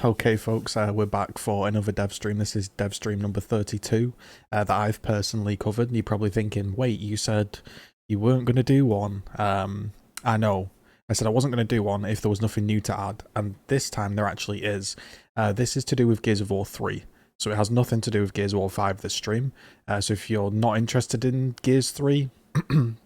Okay, folks, we're back for another dev stream. This is dev stream number 32 that I've personally covered. You're probably thinking, wait, you said you weren't going to do one. I know. I said I wasn't going to do one if there was nothing new to add, and this time there actually is. This is to do with Gears of War 3, so it has nothing to do with Gears of War 5 this stream. So if you're not interested in Gears 3,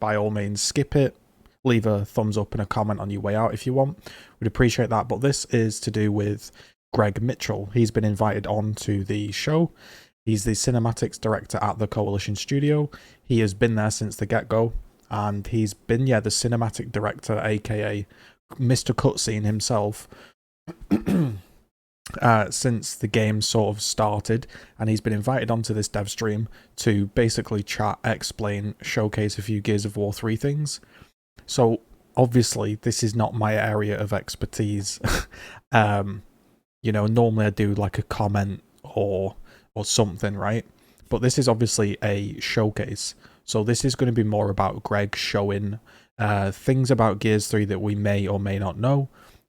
by all means skip it. Leave a thumbs up and a comment on your way out if you want. We'd appreciate that. But this is to do with Greg Mitchell. He's been invited on to the show. He's the cinematics director at the Coalition Studio. He has been there since the get-go, and he's been, the cinematic director, aka Mr. Custscene himself, since the game sort of started, and he's been invited onto this dev stream to basically chat, explain, showcase a few Gears of War 3 things. So obviously this is not my area of expertise. Normally I do like a comment or something, right? But this is obviously a showcase. So this is going to be more about Greg showing things about Gears 3 that we may or may not know.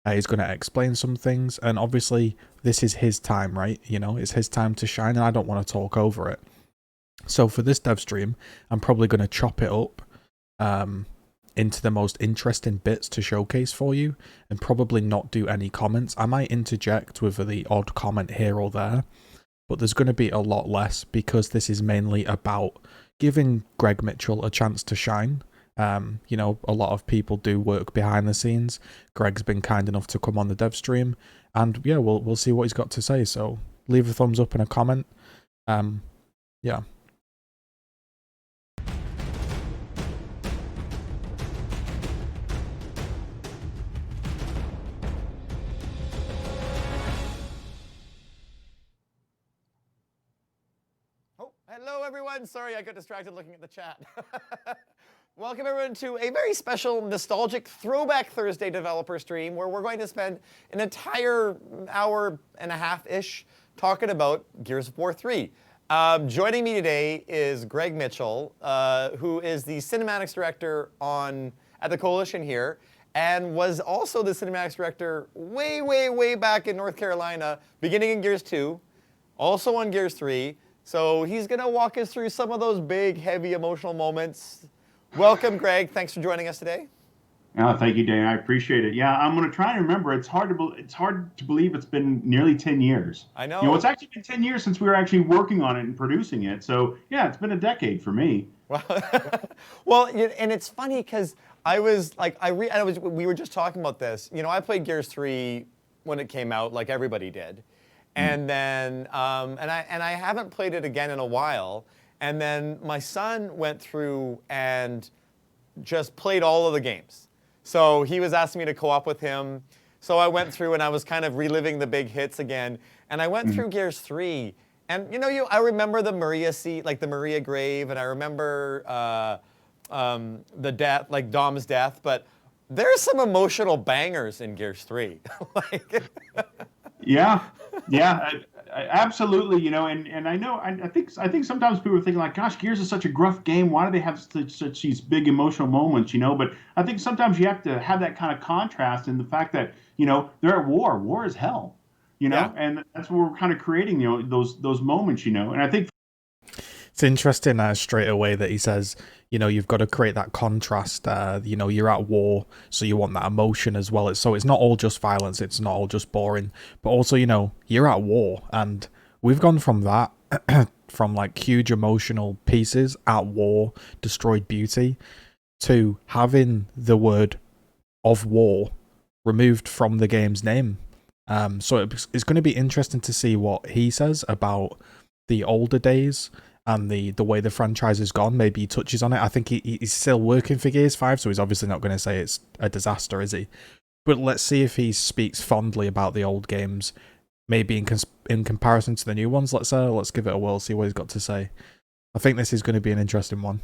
He's going to explain some things, and obviously this is his time, right? It's his time to shine, and I don't want to talk over it. So for this dev stream, I'm probably going to chop it up into the most interesting bits to showcase for you, and probably not do any comments. I might interject with the odd comment here or there, but there's going to be a lot less, because this is mainly about giving Greg Mitchell a chance to shine. A lot of people do work behind the scenes. Greg's been kind enough to come on the dev stream, and we'll see what he's got to say. So leave a thumbs up and a comment. Yeah. Hello, everyone. Sorry, I got distracted looking at the chat. Welcome, everyone, to a very special, nostalgic Throwback Thursday developer stream, where we're going to spend an entire hour and a half-ish talking about Gears of War 3. Joining me today is Greg Mitchell, who is the cinematics director at the Coalition here, and was also the cinematics director way, way, way back in North Carolina, beginning in Gears 2, also on Gears 3. So he's going to walk us through some of those big, heavy, emotional moments. Welcome, Greg. Thanks for joining us today. Oh, thank you, Dan. I appreciate it. Yeah, I'm going to try and remember. It's hard to believe it's been nearly 10 years. I know. It's actually been 10 years since we were actually working on it and producing it. So, yeah, it's been a decade for me. Well, and it's funny because we were just talking about this. I played Gears 3 when it came out, like everybody did. And then, and I haven't played it again in a while. And then my son went through and just played all of the games. So he was asking me to co-op with him. So I went through and I was kind of reliving the big hits again. And I went through Gears 3. And I remember the Maria seat, like the Maria grave, and I remember the death, like Dom's death. But there's some emotional bangers in Gears 3. Yeah, absolutely. And I think sometimes people are thinking like, gosh, Gears is such a gruff game. Why do they have such these big emotional moments? But I think sometimes you have to have that kind of contrast in the fact that they're at war. War is hell. And that's what we're kind of creating. Those moments. And I think it's interesting straight away that he says, you've got to create that contrast. You're at war, so you want that emotion as well. So it's not all just violence. It's not all just boring. But also, you're at war. And we've gone from that, from like huge emotional pieces at war, destroyed beauty, to having the word of war removed from the game's name. So it's going to be interesting to see what he says about the older days and the way the franchise has gone. Maybe he touches on it. I think he's still working for Gears 5, so he's obviously not going to say it's a disaster, is he? But let's see if he speaks fondly about the old games, maybe in comparison to the new ones. Let's give it a whirl, see what he's got to say. I think this is going to be an interesting one.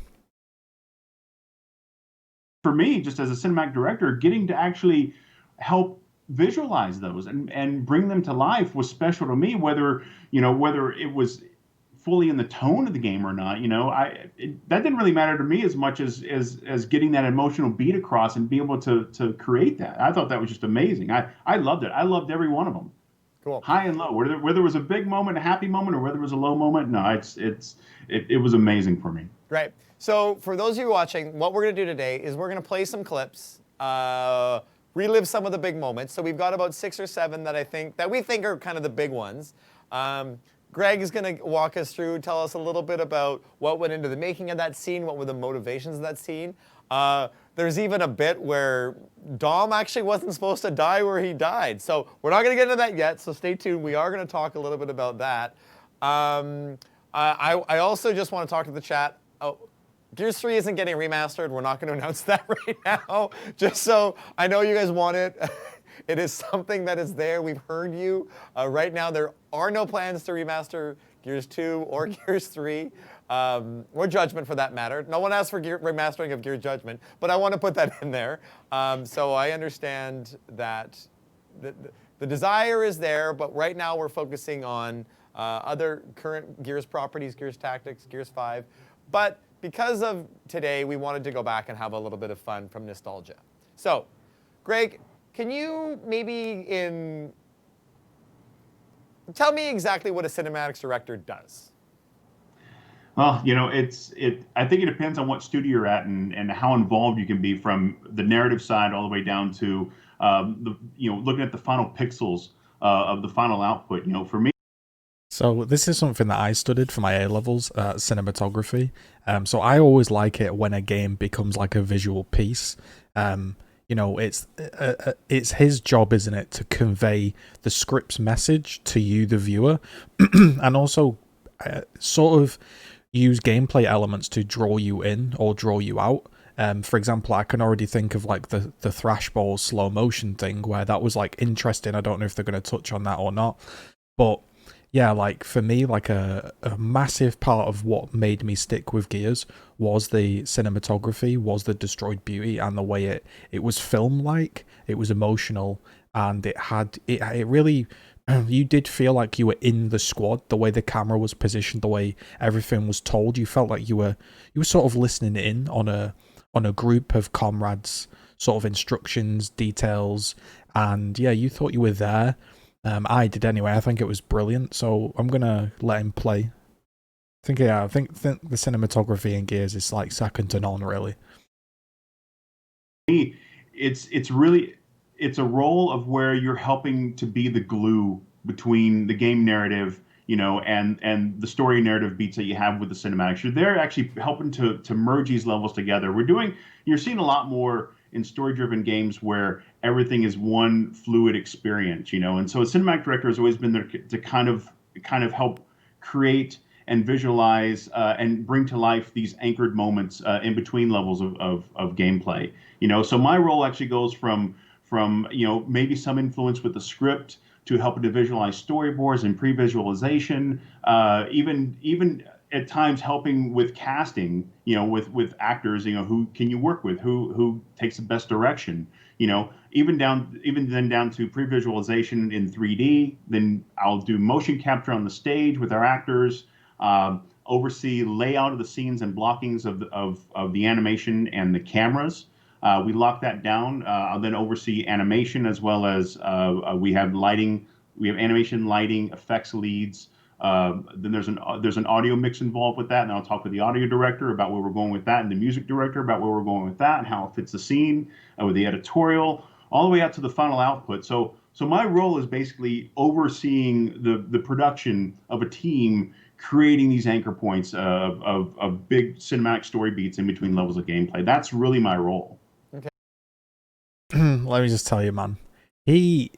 For me, just as a cinematic director, getting to actually help visualize those and bring them to life was special to me, whether it was fully in the tone of the game or not. That didn't really matter to me as much as getting that emotional beat across and be able to create that. I thought that was just amazing. I loved it. I loved every one of them. Cool. high and low. Whether there was a big moment, a happy moment, or whether it was a low moment, no, it was amazing for me. Right. So for those of you watching, what we're going to do today is we're going to play some clips, relive some of the big moments. So we've got about 6 or 7 that we think are kind of the big ones. Greg is going to walk us through, tell us a little bit about what went into the making of that scene, what were the motivations of that scene. There's even a bit where Dom actually wasn't supposed to die where he died. So we're not going to get into that yet, so stay tuned. We are going to talk a little bit about that. I also just want to talk to the chat. Oh, Gears 3 isn't getting remastered. We're not going to announce that right now. Just so I know you guys want it. It is something that is there. We've heard you. Right now, there are no plans to remaster Gears 2 or Gears 3, or Judgment for that matter. No one asked for remastering of Gears Judgment, but I want to put that in there. So I understand that the desire is there, but right now we're focusing on other current Gears properties, Gears Tactics, Gears 5. But because of today, we wanted to go back and have a little bit of fun from nostalgia. So, Greg, can you maybe tell me exactly what a cinematics director does? Well, I think it depends on what studio you're at and how involved you can be from the narrative side all the way down to looking at the final pixels of the final output. For me. So this is something that I studied for my A-levels, cinematography. So I always like it when a game becomes like a visual piece. It's his job, isn't it, to convey the script's message to you, the viewer, and also sort of use gameplay elements to draw you in or draw you out. For example, I can already think of like the thrash ball slow motion thing where that was like interesting. I don't know if they're going to touch on that or not, but yeah, like for me, like a massive part of what made me stick with Gears was the cinematography, was the destroyed beauty, and the way it was film-like, it was emotional, and it really, you did feel like you were in the squad. The way the camera was positioned, the way everything was told, you felt like you were sort of listening in on a group of comrades, sort of instructions, details, and yeah, you thought you were there. I did anyway. I think it was brilliant, so I'm gonna let him play. I think the cinematography in Gears is like second to none, really. It's a role of where you're helping to be the glue between the game narrative, and the story narrative beats that you have with the cinematics. You're there actually helping to merge these levels together. You're seeing a lot more in story-driven games where everything is one fluid experience, and so a cinematic director has always been there to kind of help create and visualize and bring to life these anchored moments in between levels of gameplay. So my role actually goes from maybe some influence with the script to helping to visualize storyboards and pre-visualization, even at times helping with casting, with actors, who can you work with, who takes the best direction, even down to pre-visualization in 3D. Then I'll do motion capture on the stage with our actors, oversee layout of the scenes and blockings of the animation and the cameras. We lock that down. I'll then oversee animation as well as we have lighting. We have animation, lighting, effects leads. Then there's an audio mix involved with that, and I'll talk with the audio director about where we're going with that, and the music director about where we're going with that, and how it fits the scene, with the editorial, all the way out to the final output. So my role is basically overseeing the production of a team, creating these anchor points of big cinematic story beats in between levels of gameplay. That's really my role. Okay. Let me just tell you, man. He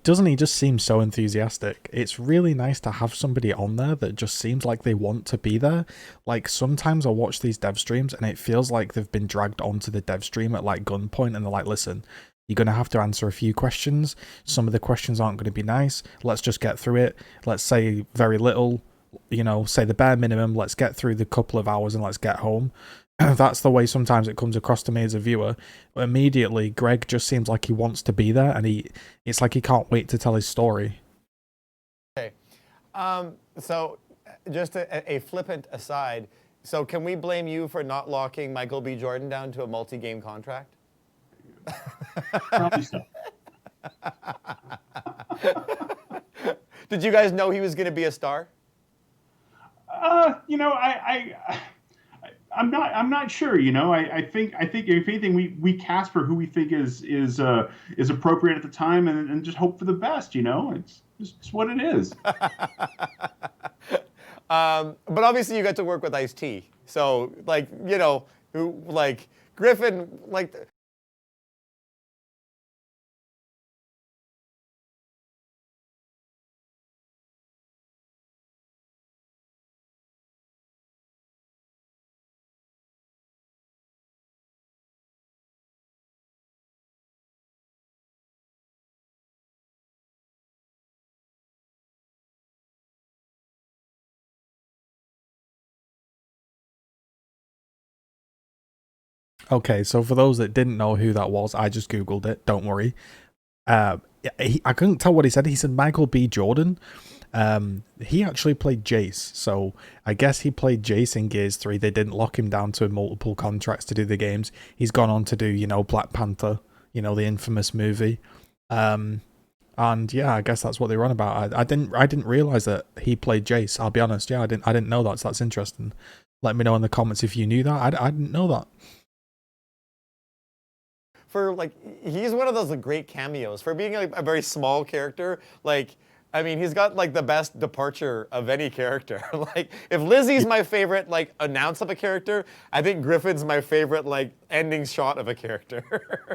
just seems so enthusiastic. It's really nice to have somebody on there that just seems like they want to be there. Like sometimes I watch these dev streams and it feels like they've been dragged onto the dev stream at like gunpoint, and they're like, listen, you're going to have to answer a few questions. Some of the questions aren't going to be nice. Let's just get through it. Let's say very little, say the bare minimum. Let's get through the couple of hours and let's get home. That's the way sometimes it comes across to me as a viewer. Immediately, Greg just seems like he wants to be there, and it's like he can't wait to tell his story. Okay. So just a flippant aside, so can we blame you for not locking Michael B. Jordan down to a multi-game contract? Probably so. Did you guys know he was going to be a star? You know, I'm not sure. You know, I think if anything, we cast for who we think is appropriate at the time, and just hope for the best. You know, it's just what it is. But obviously you got to work with Ice-T. So like, you know, who like Griffin, like Okay, so for those that didn't know who that was, I just googled it. Don't worry. I couldn't tell what he said. He said Michael B. Jordan. He actually played Jace, so I guess he played Jace in Gears 3. They didn't lock him down to multiple contracts to do the games. He's gone on to do, you know, Black Panther, you know, the infamous movie. And yeah, I guess that's what they were on about. I didn't realize that he played Jace. I'll be honest. Yeah, I didn't know that. So that's interesting. Let me know in the comments if you knew that. I didn't know that. for like, he's one of those like, great cameos for being like, a very small character. Like, I mean, he's got like the best departure of any character. Like, if Lizzie's my favorite like announce of a character, I think Griffin's my favorite like ending shot of a character.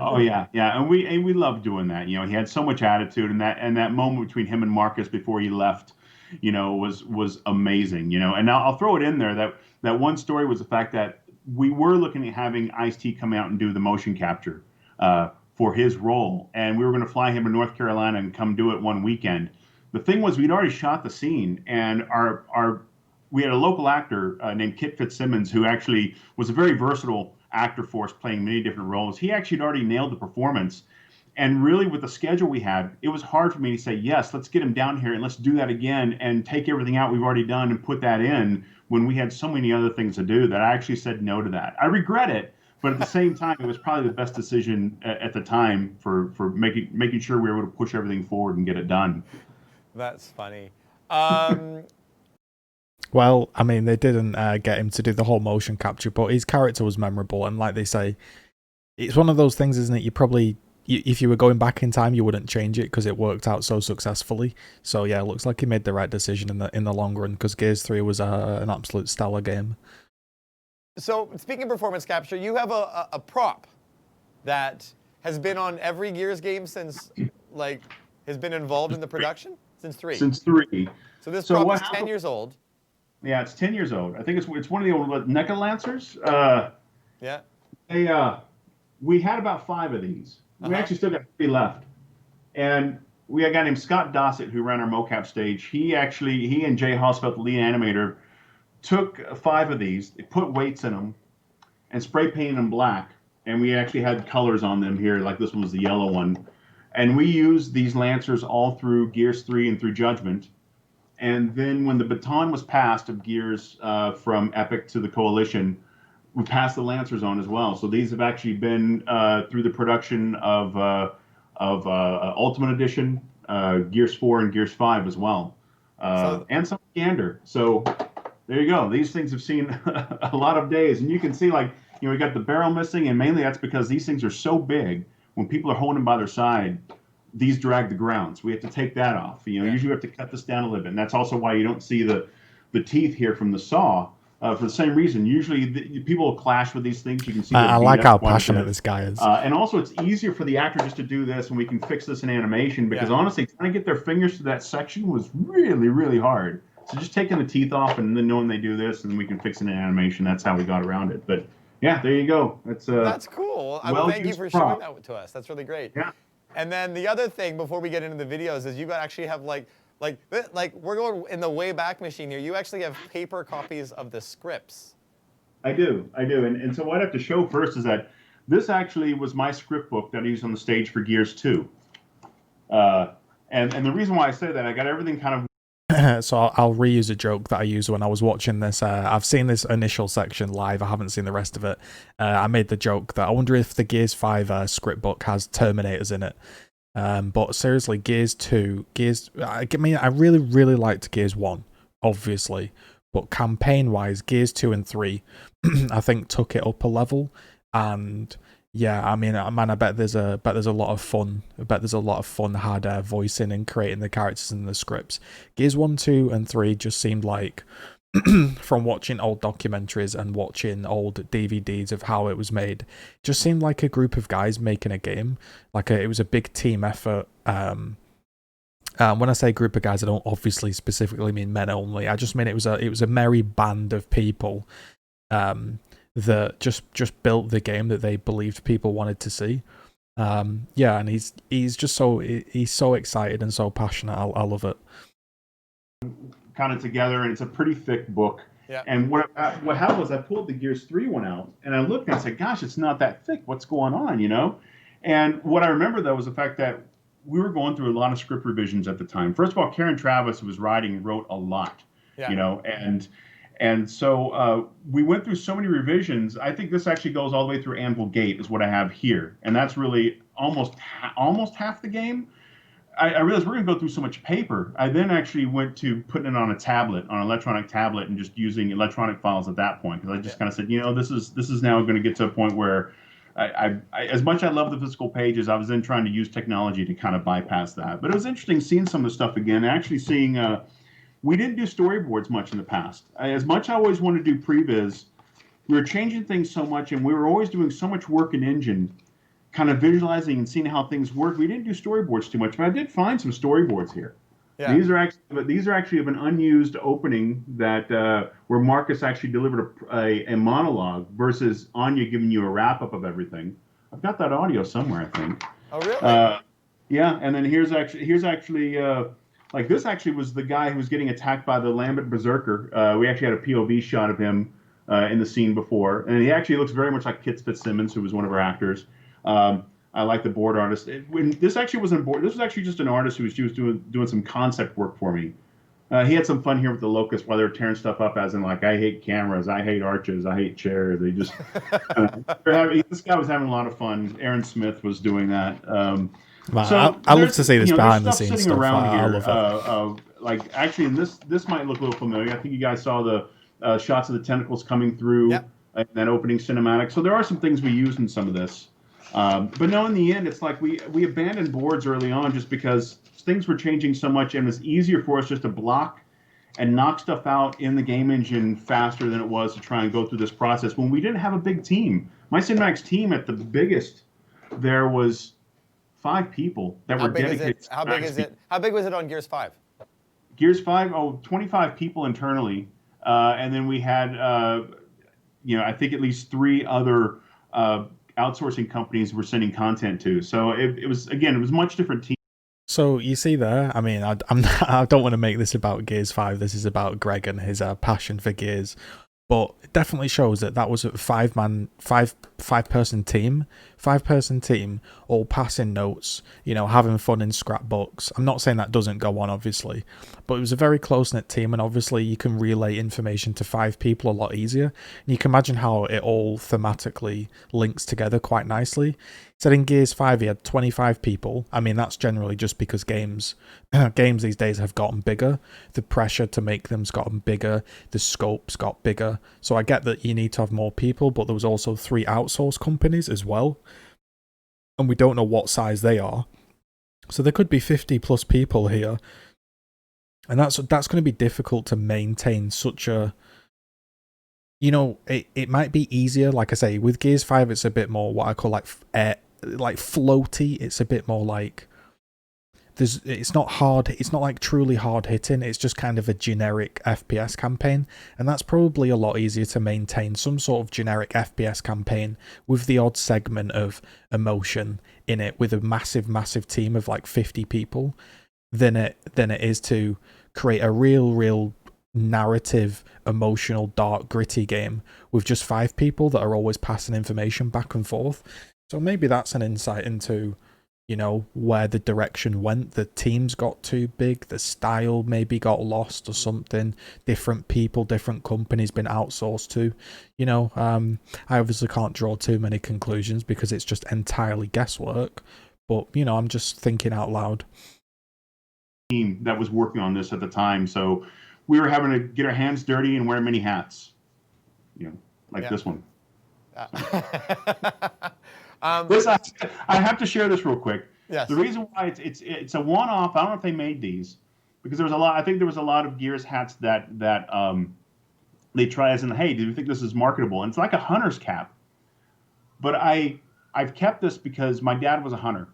Oh yeah, and we love doing that. You know, he had so much attitude, and that moment between him and Marcus before he left, you know, was amazing. You know, and now I'll throw it in there that one story was the fact that we were looking at having Ice-T come out and do the motion capture for his role, and we were going to fly him to North Carolina and come do it one weekend. The thing was, we'd already shot the scene, and we had a local actor named Kit Fitzsimmons who actually was a very versatile actor for us, playing many different roles. He actually had already nailed the performance, and really with the schedule we had, it was hard for me to say, yes, let's get him down here and let's do that again and take everything out we've already done and put that in, when we had so many other things to do that I actually said no to that. I regret it, but at the same time, it was probably the best decision at the time for making sure we were able to push everything forward and get it done. That's funny. Well, I mean, they didn't get him to do the whole motion capture, but his character was memorable. And like they say, it's one of those things, isn't it? If you were going back in time, you wouldn't change it because it worked out so successfully. So yeah, it looks like he made the right decision in the long run, because Gears 3 was an absolute stellar game. So speaking of performance capture, you have a prop that has been on every Gears game since, like, has been involved in the production since 3. Since 3. So this prop is 10 years old. Yeah, it's 10 years old. I think it's one of the old NECA Lancers. Yeah. We had about 5 of these. We actually still got 3 left. And we had a guy named Scott Dossett who ran our mocap stage. He and Jay Hosfeld, the lead animator, took 5 of these, they put weights in them, and spray painted them black. And we actually had colors on them here, like this one was the yellow one. And we used these Lancers all through Gears 3 and through Judgment. And then when the baton was passed of Gears from Epic to the Coalition, we passed the Lancers on as well. So these have actually been through the production of Ultimate Edition, Gears 4 and Gears 5 as well, and some Gander. So there you go. These things have seen a lot of days, and you can see, like, you know, we got the barrel missing, and mainly that's because these things are so big. When people are holding them by their side, these drag the ground. So we have to take that off. You know, usually we have to cut this down a little bit, and that's also why you don't see the teeth here from the saw. For the same reason, usually people will clash with these things. You can see. I like how passionate this guy is. And also, it's easier for the actor just to do this, and we can fix this in animation. Because honestly, trying to get their fingers to that section was really, really hard. So just taking the teeth off and then knowing they do this, and we can fix it in animation. That's how we got around it. But yeah, there you go. That's cool. Thank you for showing that to us. That's really great. Yeah. And then the other thing before we get into the videos is you actually have like we're going in the way back machine here. You actually have paper copies of the scripts. I do. And so what I have to show first is that this actually was my script book that I used on the stage for Gears 2. And the reason why I say that, I got everything kind of. So I'll reuse a joke that I used when I was watching this. I've seen this initial section live. I haven't seen the rest of it. I made the joke that I wonder if the Gears 5 script book has Terminators in it. But seriously, I mean, I really liked Gears 1, obviously. But campaign-wise, Gears 2 and 3, I think took it up a level. And yeah, I mean, man, I bet there's a lot of fun. I bet there's a lot of fun had voicing and creating the characters and the scripts. Gears 1, 2, and 3 just seemed like, from watching old documentaries and watching old DVDs of how it was made, just seemed like a group of guys making a game. It was a big team effort. When I say group of guys, I don't obviously specifically mean men only. I just mean it was a merry band of people that just built the game that they believed people wanted to see. Yeah, and he's so excited and so passionate. I love it. Kind of together, and it's a pretty thick book. Yeah. And what happened was I pulled the Gears 3 one out, and I looked and I said, gosh, it's not that thick. What's going on, you know? And what I remember, though, was the fact that we were going through a lot of script revisions at the time. First of all, Karen Travis, who was writing, wrote a lot, you know, and so we went through so many revisions. I think this actually goes all the way through Anvil Gate is what I have here. And that's really almost half the game. I realized we're going to go through so much paper. I then actually went to putting it on an electronic tablet, and just using electronic files at that point, because I just kind of said, you know, this is now going to get to a point where I as much as I love the physical pages, I was then trying to use technology to kind of bypass that. But it was interesting seeing some of the stuff again, actually seeing we didn't do storyboards much in the past. As much I always wanted to do previs, we were changing things so much, and we were always doing so much work in engine, kind of visualizing and seeing how things work. We didn't do storyboards too much, but I did find some storyboards here. Yeah. These are actually of an unused opening that where Marcus actually delivered a monologue versus Anya giving you a wrap up of everything. I've got that audio somewhere, I think. Oh, really? Yeah, and then here's actually like this actually was the guy who was getting attacked by the Lambent Berserker. We actually had a POV shot of him in the scene before, and he actually looks very much like Kit Fitzsimmons, who was one of our actors. I like the board artist. This actually wasn't board. This was actually just an artist who was doing some concept work for me. He had some fun here with the Locust while they were tearing stuff up, as in like, I hate cameras, I hate arches, I hate chairs. They just this guy was having a lot of fun. Aaron Smith was doing that. So I love to see this behind the scenes stuff. I love it. Like actually, and this might look a little familiar. I think you guys saw the shots of the tentacles coming through in that opening cinematic. So there are some things we used in some of this. But no, in the end, it's like we abandoned boards early on just because things were changing so much, and it was easier for us just to block and knock stuff out in the game engine faster than it was to try and go through this process when we didn't have a big team. My Cinematics team at the biggest, there was 5 people that were dedicated. How big is it? How big was it on Gears 5? Gears 5, 25 people internally. And then we had, I think at least 3 other outsourcing companies were sending content to. So it was much different team. So you see there, I mean, I don't want to make this about Gears 5. This is about Greg and his passion for Gears. But it definitely shows that was a five-person team, all passing notes, having fun in scrapbooks. I'm not saying that doesn't go on, obviously, but it was a very close-knit team, and obviously you can relay information to 5 people a lot easier. And you can imagine how it all thematically links together quite nicely. Said in Gears 5 he had 25 people. I mean, that's generally just because games these days have gotten bigger. The pressure to make them's gotten bigger. The scope's got bigger. So I get that you need to have more people, but there was also 3 outsourced companies as well. And we don't know what size they are. So there could be 50 plus people here. And that's going to be difficult to maintain such a... it might be easier, like I say, with Gears 5 it's a bit more what I call like floaty. It's a bit more like it's not hard, it's not like truly hard hitting, it's just kind of a generic FPS campaign, and that's probably a lot easier to maintain some sort of generic FPS campaign with the odd segment of emotion in it with a massive team of like 50 people than it is to create a real narrative, emotional, dark, gritty game with just 5 people that are always passing information back and forth. So maybe that's an insight into, where the direction went. The teams got too big, the style maybe got lost or something. Different people, different companies been outsourced to. I obviously can't draw too many conclusions because it's just entirely guesswork. But you know, I'm just thinking out loud. Team that was working on this at the time, so we were having to get our hands dirty and wear many hats, like this one. This I have to share this real quick. Yes. The reason why it's a one-off. I don't know if they made these because there was a lot. I think there was a lot of Gears hats that they try as in, hey, do you think this is marketable? And it's like a hunter's cap. But I've kept this because my dad was a hunter,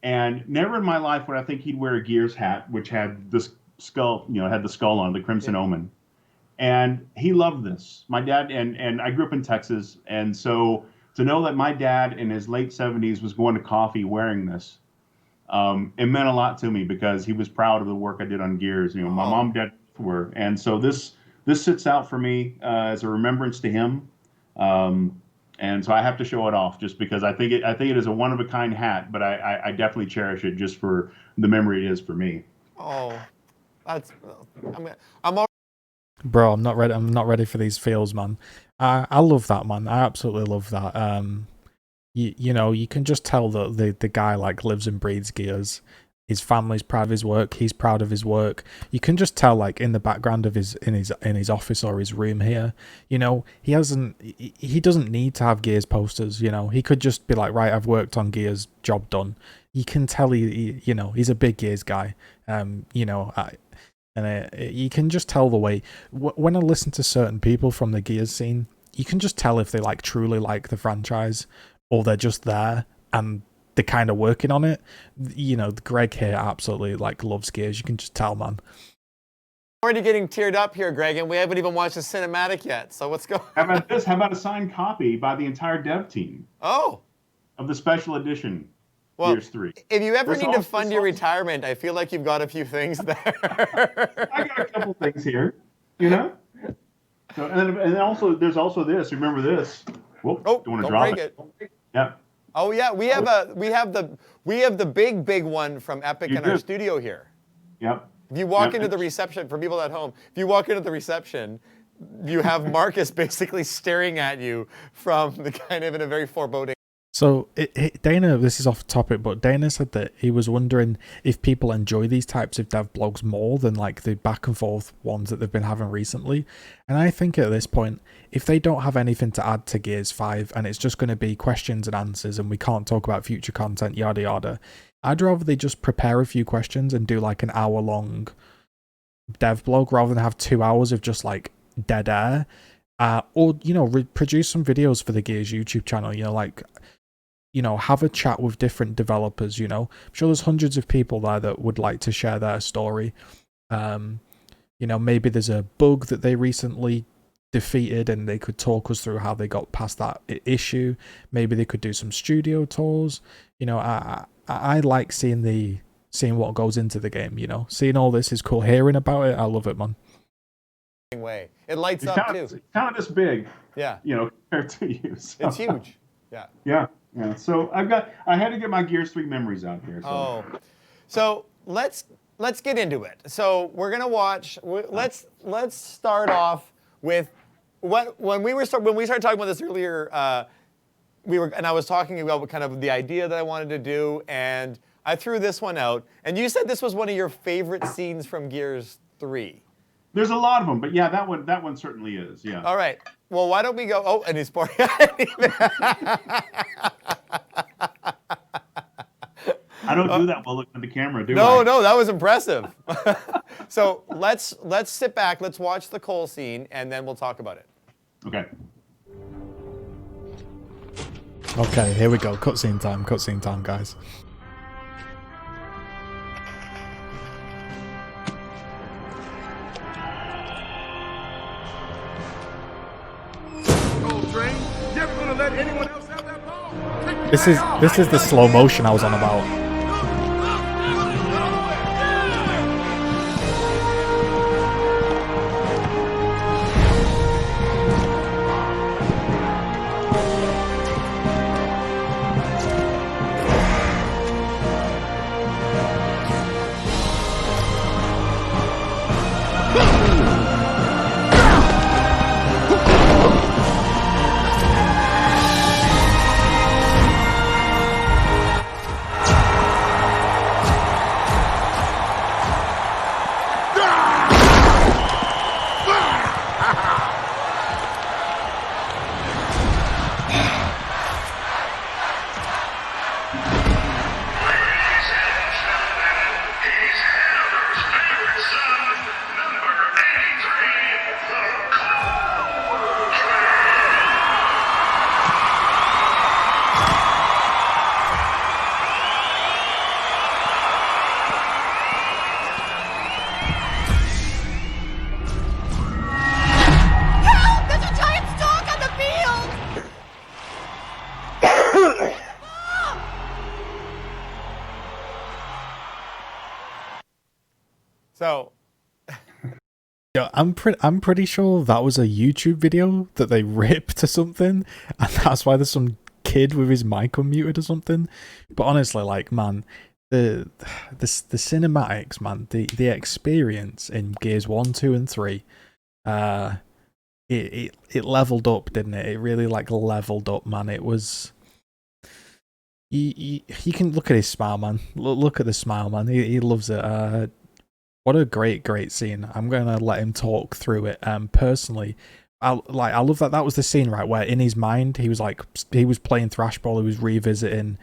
and never in my life would I think he'd wear a Gears hat which had this skull, had the skull on the Crimson Omen, and he loved this. My dad and I grew up in Texas, and so to know that my dad in his late 70s was going to coffee wearing this, it meant a lot to me because he was proud of the work I did on Gears. My mom and dad were, and so this sits out for me as a remembrance to him, and so I have to show it off just because I think it is a one of a kind hat, but I definitely cherish it just for the memory it is for me. Oh, I'm all. Bro, I'm not ready. I'm not ready for these feels, man. I love that, man. I absolutely love that. You can just tell that the guy like lives and breathes Gears. His family's proud of his work. He's proud of his work. You can just tell, like in the background of in his office or his room here. He doesn't need to have Gears posters. He could just be like, right, I've worked on Gears, job done. You can tell he's a big Gears guy. You can just tell the way when I listen to certain people from the Gears scene, you can just tell if they like truly like the franchise or they're just there and they're kind of working on it. Greg here absolutely like loves Gears. You can just tell, man. Already getting teared up here, Greg, and we haven't even watched the cinematic yet. So what's going? How about this? How about a signed copy by the entire dev team? Oh, of the special edition. Well, Gears 3. If you ever need to fund your retirement, I feel like you've got a few things there. I got a couple things here, So, and then also there's also this. Remember this? Whoop, don't break it. Yeah. Oh yeah, we have the big one from Epic in our studio here. Yep. If you walk into the reception, for people at home, if you walk into the reception, you have Marcus basically staring at you from the kind of in a very foreboding. So Dana, this is off topic, but Dana said that he was wondering if people enjoy these types of dev blogs more than like the back and forth ones that they've been having recently. And I think at this point, if they don't have anything to add to Gears 5 and it's just going to be questions and answers and we can't talk about future content, yada yada, I'd rather they just prepare a few questions and do like an hour-long dev blog rather than have 2 hours of just like dead air. Or, produce some videos for the Gears YouTube channel, have a chat with different developers, I'm sure there's hundreds of people there that would like to share their story. Maybe there's a bug that they recently defeated and they could talk us through how they got past that issue. Maybe they could do some studio tours. I like seeing what goes into the game, seeing all this is cool. Hearing about it, I love it, man. Way. It lights up too. It's kind of this big. Yeah. Compared to you. So. It's huge. Yeah. Yeah. Yeah. So I had to get my Gears 3 memories out here. So. So let's get into it. So we're gonna watch. Let's start off with when we started talking about this earlier. I was talking about kind of the idea that I wanted to do, and I threw this one out, and you said this was one of your favorite scenes from Gears 3. There's a lot of them, but yeah, that one certainly is. Yeah. All right. Well, why don't we go? Oh, and he's pouring. I don't do that while looking at the camera, do I? No, that was impressive. So let's sit back, let's watch the coal scene, and then we'll talk about it. Okay. Okay, here we go. Cutscene time, guys. This is the slow motion I was on about. So Yeah, I'm pretty sure that was a YouTube video that they ripped or something, and that's why there's some kid with his mic unmuted or something. But honestly, like, man, the cinematics, man, the experience in Gears 1, 2, and 3, uh it leveled up, didn't it? It really like leveled up, man. It was you can look at his smile, man. Look at the smile, man. He loves it. What a great scene. I'm gonna let him talk through it. Personally, I love that. That was the scene, right, where in his mind he was playing Thrashball. He was revisiting,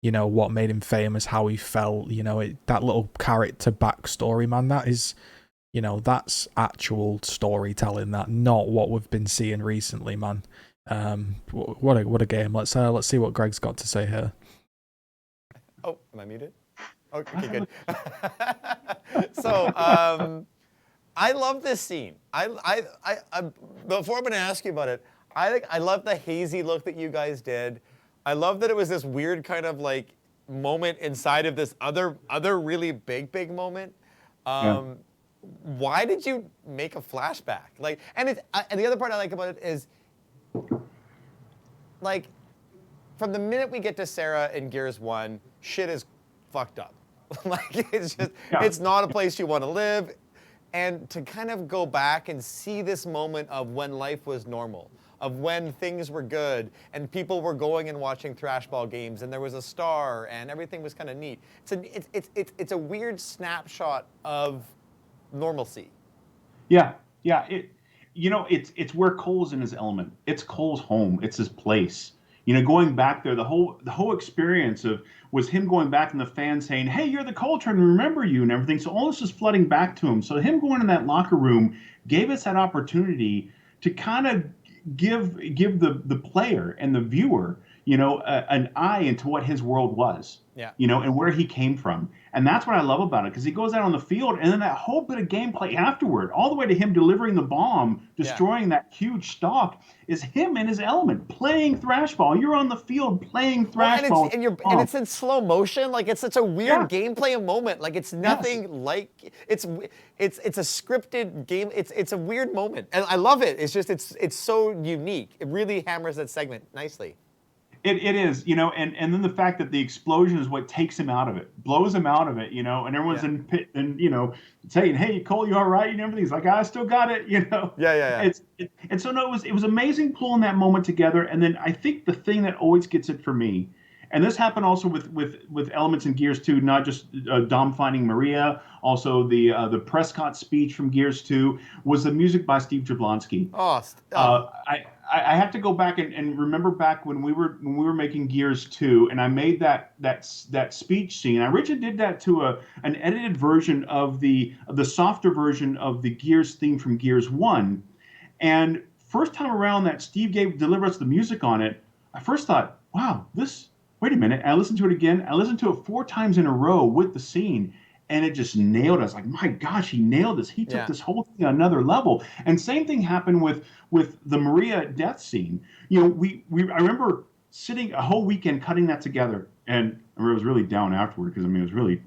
what made him famous, how he felt. That little character backstory, man. That is, that's actual storytelling. That not what we've been seeing recently, man. What a game. Let's see what Greg's got to say here. oh, am I muted? Okay, good. So, I love this scene. Before I'm going to ask you about it, I love the hazy look that you guys did. I love that it was this weird kind of like moment inside of this other really big moment. Why did you make a flashback? Like, and the other part I like about it is, like, from the minute we get to Sarah in Gears 1, shit is fucked up. Like, it's not a place you want to live. And to kind of go back and see this moment of when life was normal, of when things were good and people were going and watching thrashball games and there was a star and everything was kind of neat. It's a weird snapshot of normalcy. Yeah. It's where Cole's in his element. It's Cole's home. It's his place. Going back there, the whole experience was him going back and the fans saying, "Hey, you're the Cole turn, remember you," and everything. So all this is flooding back to him. So him going in that locker room gave us that opportunity to kind of give the player and the viewer, an eye into what his world was. Yeah. And where he came from. And that's what I love about it, because he goes out on the field and then that whole bit of gameplay afterward, all the way to him delivering the bomb, destroying that huge stock, is him in his element, playing thrashball. You're on the field playing thrashball. And it's in slow motion. Like, it's such a weird gameplay moment. Like, it's nothing like it's a scripted game. It's a weird moment. And I love it. It's just it's so unique. It really hammers that segment nicely. It is, and then the fact that the explosion is what takes him out of it, blows him out of it, and everyone's in pit and, saying, "Hey, Cole, you all right?" And everything's like, "I still got it," Yeah. And so, no, it was amazing pulling that moment together. And then I think the thing that always gets it for me, and this happened also with elements in Gears 2, not just Dom finding Maria, also the Prescott speech from Gears 2, was the music by Steve Jablonsky. I have to go back and remember back when we were making Gears 2, and I made that speech scene. I originally did that to an edited version of the softer version of the Gears theme from Gears 1. And first time around that Steve delivered us the music on it, I first thought, wow, wait a minute. I listened to it again. I listened to it 4 times in a row with the scene. And it just nailed us. Like, my gosh, he nailed us. He took this whole thing on another level. And same thing happened with the Maria death scene. I remember sitting a whole weekend cutting that together, and I was really down afterward because it was really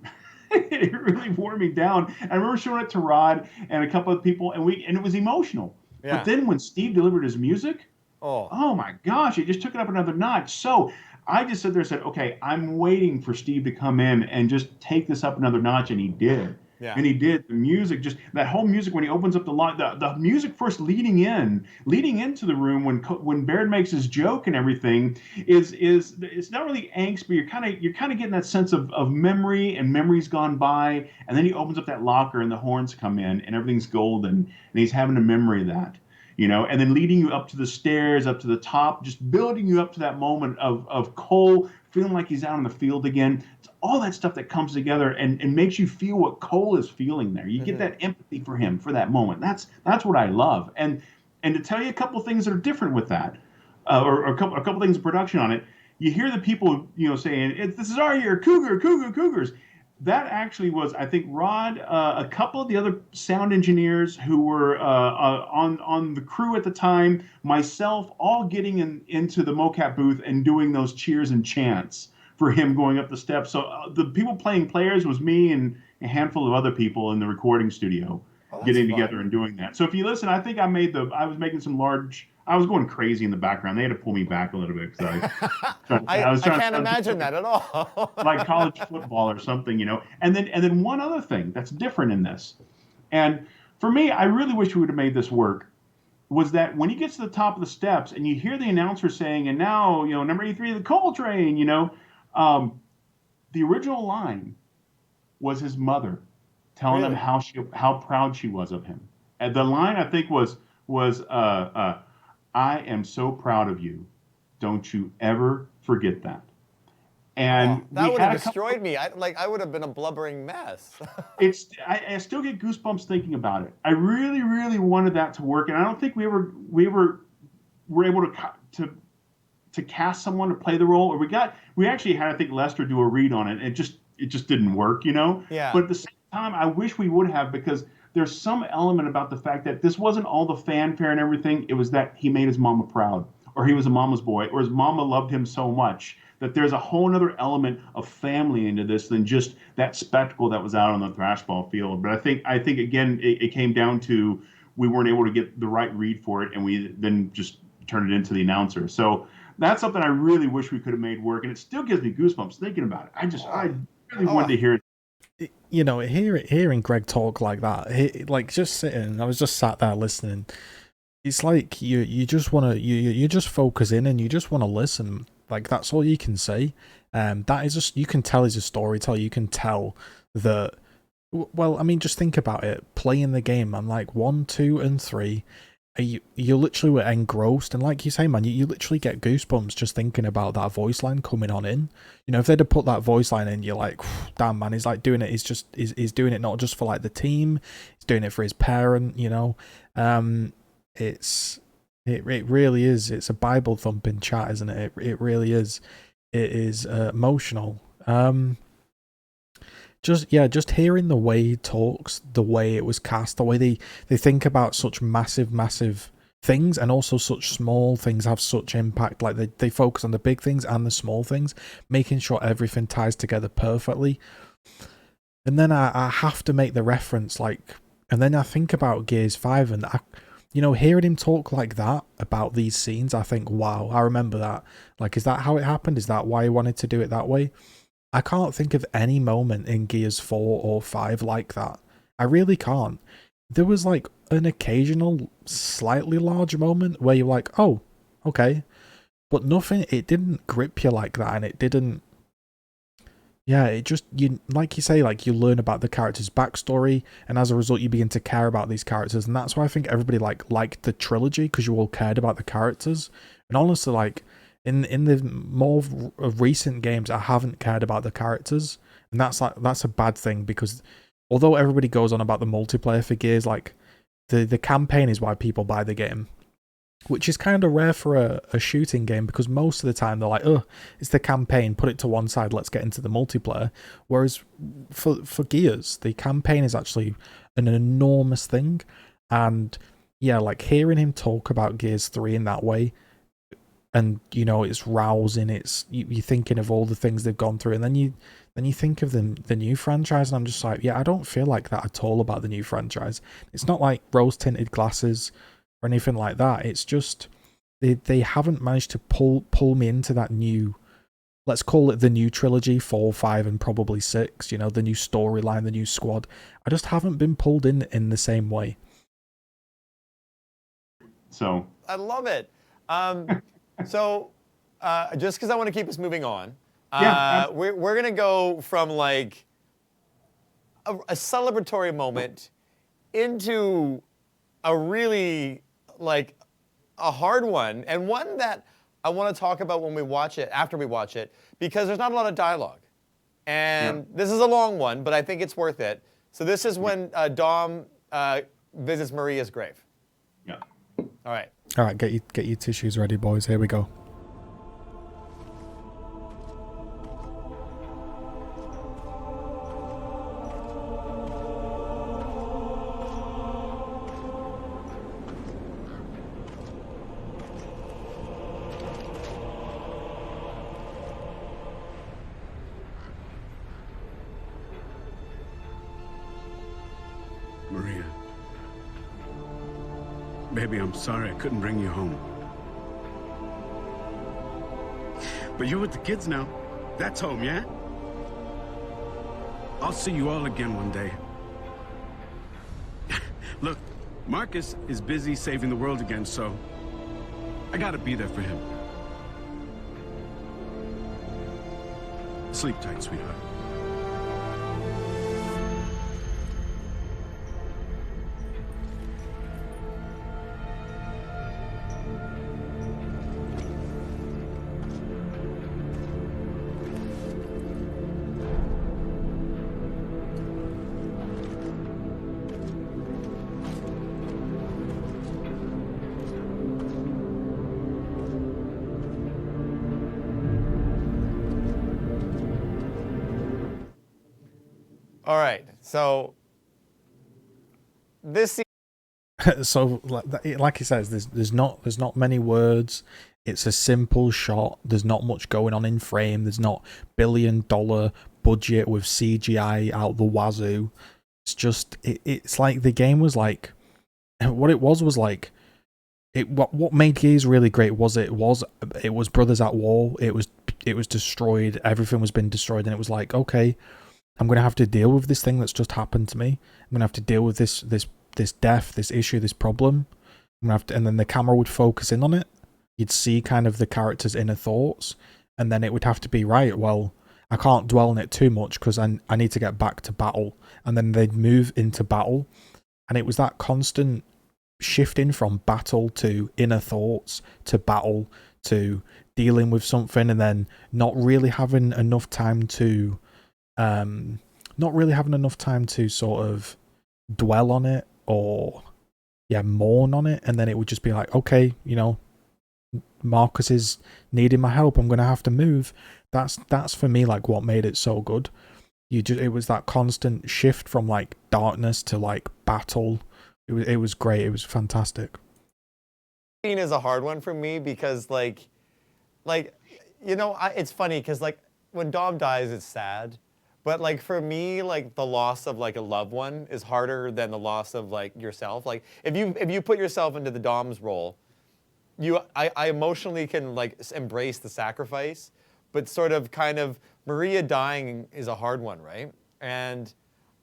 it really wore me down. I remember showing it to Rod and a couple of people, and it was emotional. Yeah. But then when Steve delivered his music, oh my gosh, it just took it up another notch. So I just sat there and said, okay, I'm waiting for Steve to come in and just take this up another notch, and he did. Yeah. And he did. The music, just that whole music when he opens up the music first leading into the room when Baird makes his joke and everything is it's not really angst, but you're kind of getting that sense of memory, and memories gone by, and then he opens up that locker and the horns come in and everything's golden and he's having a memory of that. And then leading you up to the stairs, up to the top, just building you up to that moment of Cole feeling like he's out on the field again. It's all that stuff that comes together and makes you feel what Cole is feeling there. You get that empathy for him for that moment. That's what I love. And to tell you a couple things that are different with that, or a couple things of production on it, you hear the people saying, "This is our year, Cougars." That actually was, I think, Rod, a couple of the other sound engineers who were on the crew at the time, myself, all getting into the mocap booth and doing those cheers and chants for him going up the steps. So the people playing players was me and a handful of other people in the recording studio Oh, that's getting fun. together and doing that. So if you listen, I think I was making some large, I was going crazy in the background. They had to pull me back a little bit because I was I trying can't to imagine that at all. like college football or something, you know. And then one other thing that's different in this, and for me, I really wish we would have made this work, was that when he gets to the top of the steps and you hear the announcer saying, and now, you know, number 83 of the Coal Train, you know, the original line was his mother telling him Really? how proud she was of him. And the line I think was I am so proud of you. Don't you ever forget that. Oh, And we that would have had a couple. destroyed me. I would have been a blubbering mess. I still get goosebumps thinking about it. I really, really wanted that to work, and I don't think we were able to cast someone to play the role, or we actually had, I think, Lester do a read on it. And it just didn't work, you know. Yeah. But at the same time, I wish we would have, because there's some element about the fact that this wasn't all the fanfare and everything. It was that he made his mama proud, or he was a mama's boy, or his mama loved him so much that there's a whole other element of family into this than just that spectacle that was out on the thrashball field. But I think again, it came down to we weren't able to get the right read for it, and we then just turned it into the announcer. So that's something I really wish we could have made work, and it still gives me goosebumps thinking about it. I really wanted to hear it. You know, hearing Greg talk like that, like just sitting, I was just sat there listening. It's like you just want to you just focus in and you just want to listen. Like that's all you can say. That is just, you can tell he's a storyteller. You can tell that. Well, I mean, just think about it. Playing the game, man, like 1, 2, and 3. You literally were engrossed, and like you say, man, you literally get goosebumps just thinking about that voice line coming on in. You know, if they'd have put that voice line in, you're like, damn, man, he's like doing it. He's doing it not just for like the team, he's doing it for his parent. You know, it really is. It's a Bible thumping chat, isn't it? It really is. It is emotional. Just hearing the way he talks, the way it was cast, the way they think about such massive things, and also such small things have such impact. Like they focus on the big things and the small things, making sure everything ties together perfectly. And then I have to make the reference, like, and then I think about Gears 5, and hearing him talk like that about these scenes, I think, wow, I remember that. Like, is that how it happened? Is that why he wanted to do it that way? I can't think of any moment in Gears 4 or 5 like that. I really can't. There was like an occasional slightly large moment where you're like, oh, okay. But nothing, it didn't grip you like that, and it didn't. Yeah, it just, like you say, like you learn about the character's backstory, and as a result you begin to care about these characters, and that's why I think everybody liked the trilogy, because you all cared about the characters. And honestly, like, in the more recent games, I haven't cared about the characters, and that's a bad thing, because although everybody goes on about the multiplayer for Gears, like the campaign is why people buy the game, which is kind of rare for a shooting game, because most of the time they're like, oh, it's the campaign, put it to one side, let's get into the multiplayer. Whereas for Gears, the campaign is actually an enormous thing. And yeah, like hearing him talk about Gears 3 in that way, and it's rousing, it's you're thinking of all the things they've gone through, and then you think of the new franchise, and I'm just like, yeah, I don't feel like that at all about the new franchise. It's not like rose tinted glasses or anything like that. It's just they haven't managed to pull me into that new, let's call it the new trilogy, 4, 5, and probably 6, the new storyline, the new squad. I just haven't been pulled in the same way. So I love it. So just because I want to keep us moving on, we're gonna go from like a celebratory moment into a really like a hard one, and one that I want to talk about when we watch it, after we watch it, because there's not a lot of dialogue. And this is a long one, but I think it's worth it. So this is when Dom visits Maria's grave. Yeah. All right. All right, get your tissues ready, boys. Here we go. Maria. Baby, I'm sorry I couldn't bring you home. But you're with the kids now. That's home, yeah? I'll see you all again one day. Look, Marcus is busy saving the world again, so I gotta be there for him. Sleep tight, sweetheart. All right, so this scene. So like he says, there's not many words. It's a simple shot. There's not much going on in frame. There's not $1 billion budget with CGI out the wazoo. It's just it's like the game was like, what it was like, what made Gears really great was it was brothers at war. It was destroyed. Everything was being destroyed, and it was like, okay, I'm gonna have to deal with this thing that's just happened to me. I'm gonna have to deal with this death, this issue, this problem. I'm gonna have to, and then the camera would focus in on it. You'd see kind of the character's inner thoughts, and then it would have to be, right, well, I can't dwell on it too much because I need to get back to battle. And then they'd move into battle, and it was that constant shifting from battle to inner thoughts to battle to dealing with something, and then not really having enough time to sort of dwell on it or mourn on it. And then it would just be like, okay, Marcus is needing my help, I'm gonna have to move. That's for me like what made it so good. It was that constant shift from like darkness to like battle. It was great. It was fantastic. Scene is a hard one for me because it's funny because like when Dom dies, it's sad. But like for me, like the loss of like a loved one is harder than the loss of like yourself. Like if you put yourself into the Dom's role, I emotionally can like embrace the sacrifice, but sort of kind of Maria dying is a hard one, right? And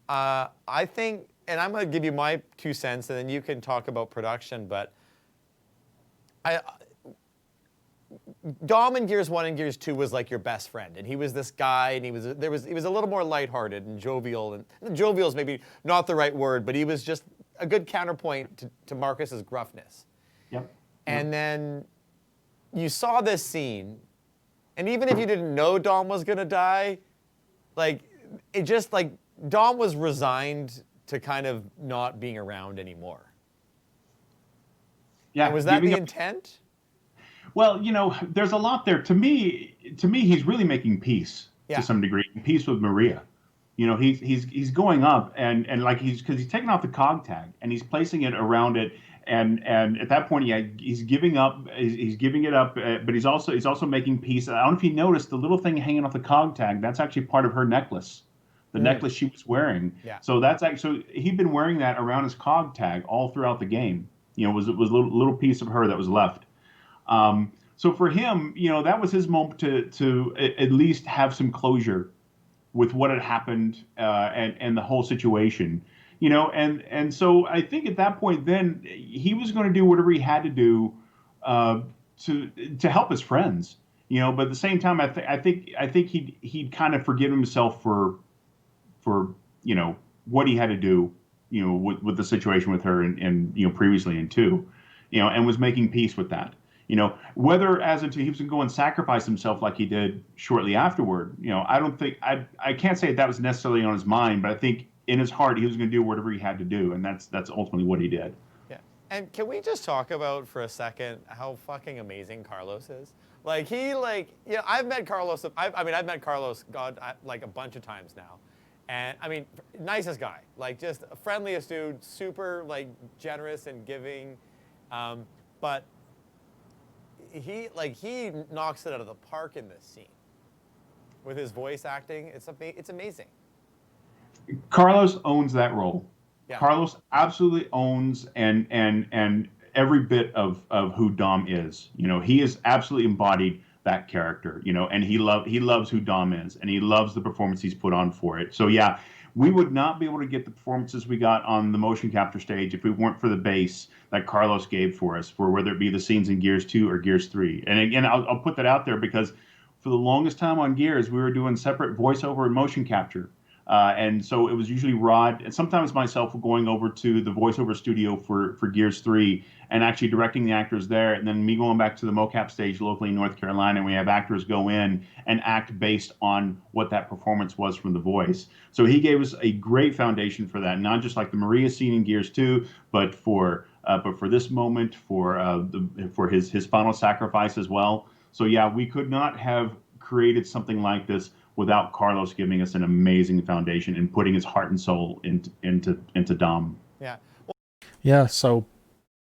I think, and I'm gonna give you my 2 cents, and then you can talk about production. But Dom in Gears 1 and Gears 2 was like your best friend, and he was this guy, and he was a little more lighthearted and jovial, and jovial is maybe not the right word, but he was just a good counterpoint to Marcus's gruffness. Yep. And then you saw this scene, and even if you didn't know Dom was gonna die, like it just like Dom was resigned to kind of not being around anymore. Yeah. And was that the intent? Well, there's a lot there. To me, he's really making peace to some degree, peace with Maria. He's going up and like because he's taking off the cog tag and he's placing it around it, and at that point, he's giving up. He's giving it up, but he's also making peace. I don't know if you noticed the little thing hanging off the cog tag. That's actually part of her necklace, the necklace she was wearing. Yeah. So that's actually he'd been wearing that around his cog tag all throughout the game. It was a little piece of her that was left. So for him, that was his moment to at least have some closure with what had happened and the whole situation, and so I think at that point then he was going to do whatever he had to do to help his friends, but at the same time I think he'd kind of forgive himself for what he had to do, with the situation with her and previously in 2, and was making peace with that. Whether as into he was going to go and sacrifice himself like he did shortly afterward, I don't think I can't say that was necessarily on his mind, but I think in his heart he was going to do whatever he had to do, and that's ultimately what he did. Yeah. And can we just talk about for a second how fucking amazing Carlos is? Like I've met Carlos. I've met Carlos, like a bunch of times now, and I mean, nicest guy, like just friendliest dude, super like generous and giving, but. He knocks it out of the park in this scene with his voice acting. It's amazing. Carlos owns that role. Yeah. Carlos absolutely owns and every bit of who Dom is. You know, he is absolutely embodied that character. You know, and he loves who Dom is, and he loves the performance he's put on for it. So yeah, we would not be able to get the performances we got on the motion capture stage if it weren't for the bass that Carlos gave for us, for whether it be the scenes in Gears 2 or Gears 3. And again, I'll put that out there because for the longest time on Gears, we were doing separate voiceover and motion capture. And so it was usually Rod and sometimes myself going over to the voiceover studio for Gears 3 and actually directing the actors there. And then me going back to the mocap stage locally in North Carolina, and we have actors go in and act based on what that performance was from the voice. So he gave us a great foundation for that, not just like the Maria scene in Gears 2, but for this moment, for his final sacrifice as well. So yeah, we could not have created something like this without Carlos giving us an amazing foundation and putting his heart and soul into Dom. Yeah. Yeah, so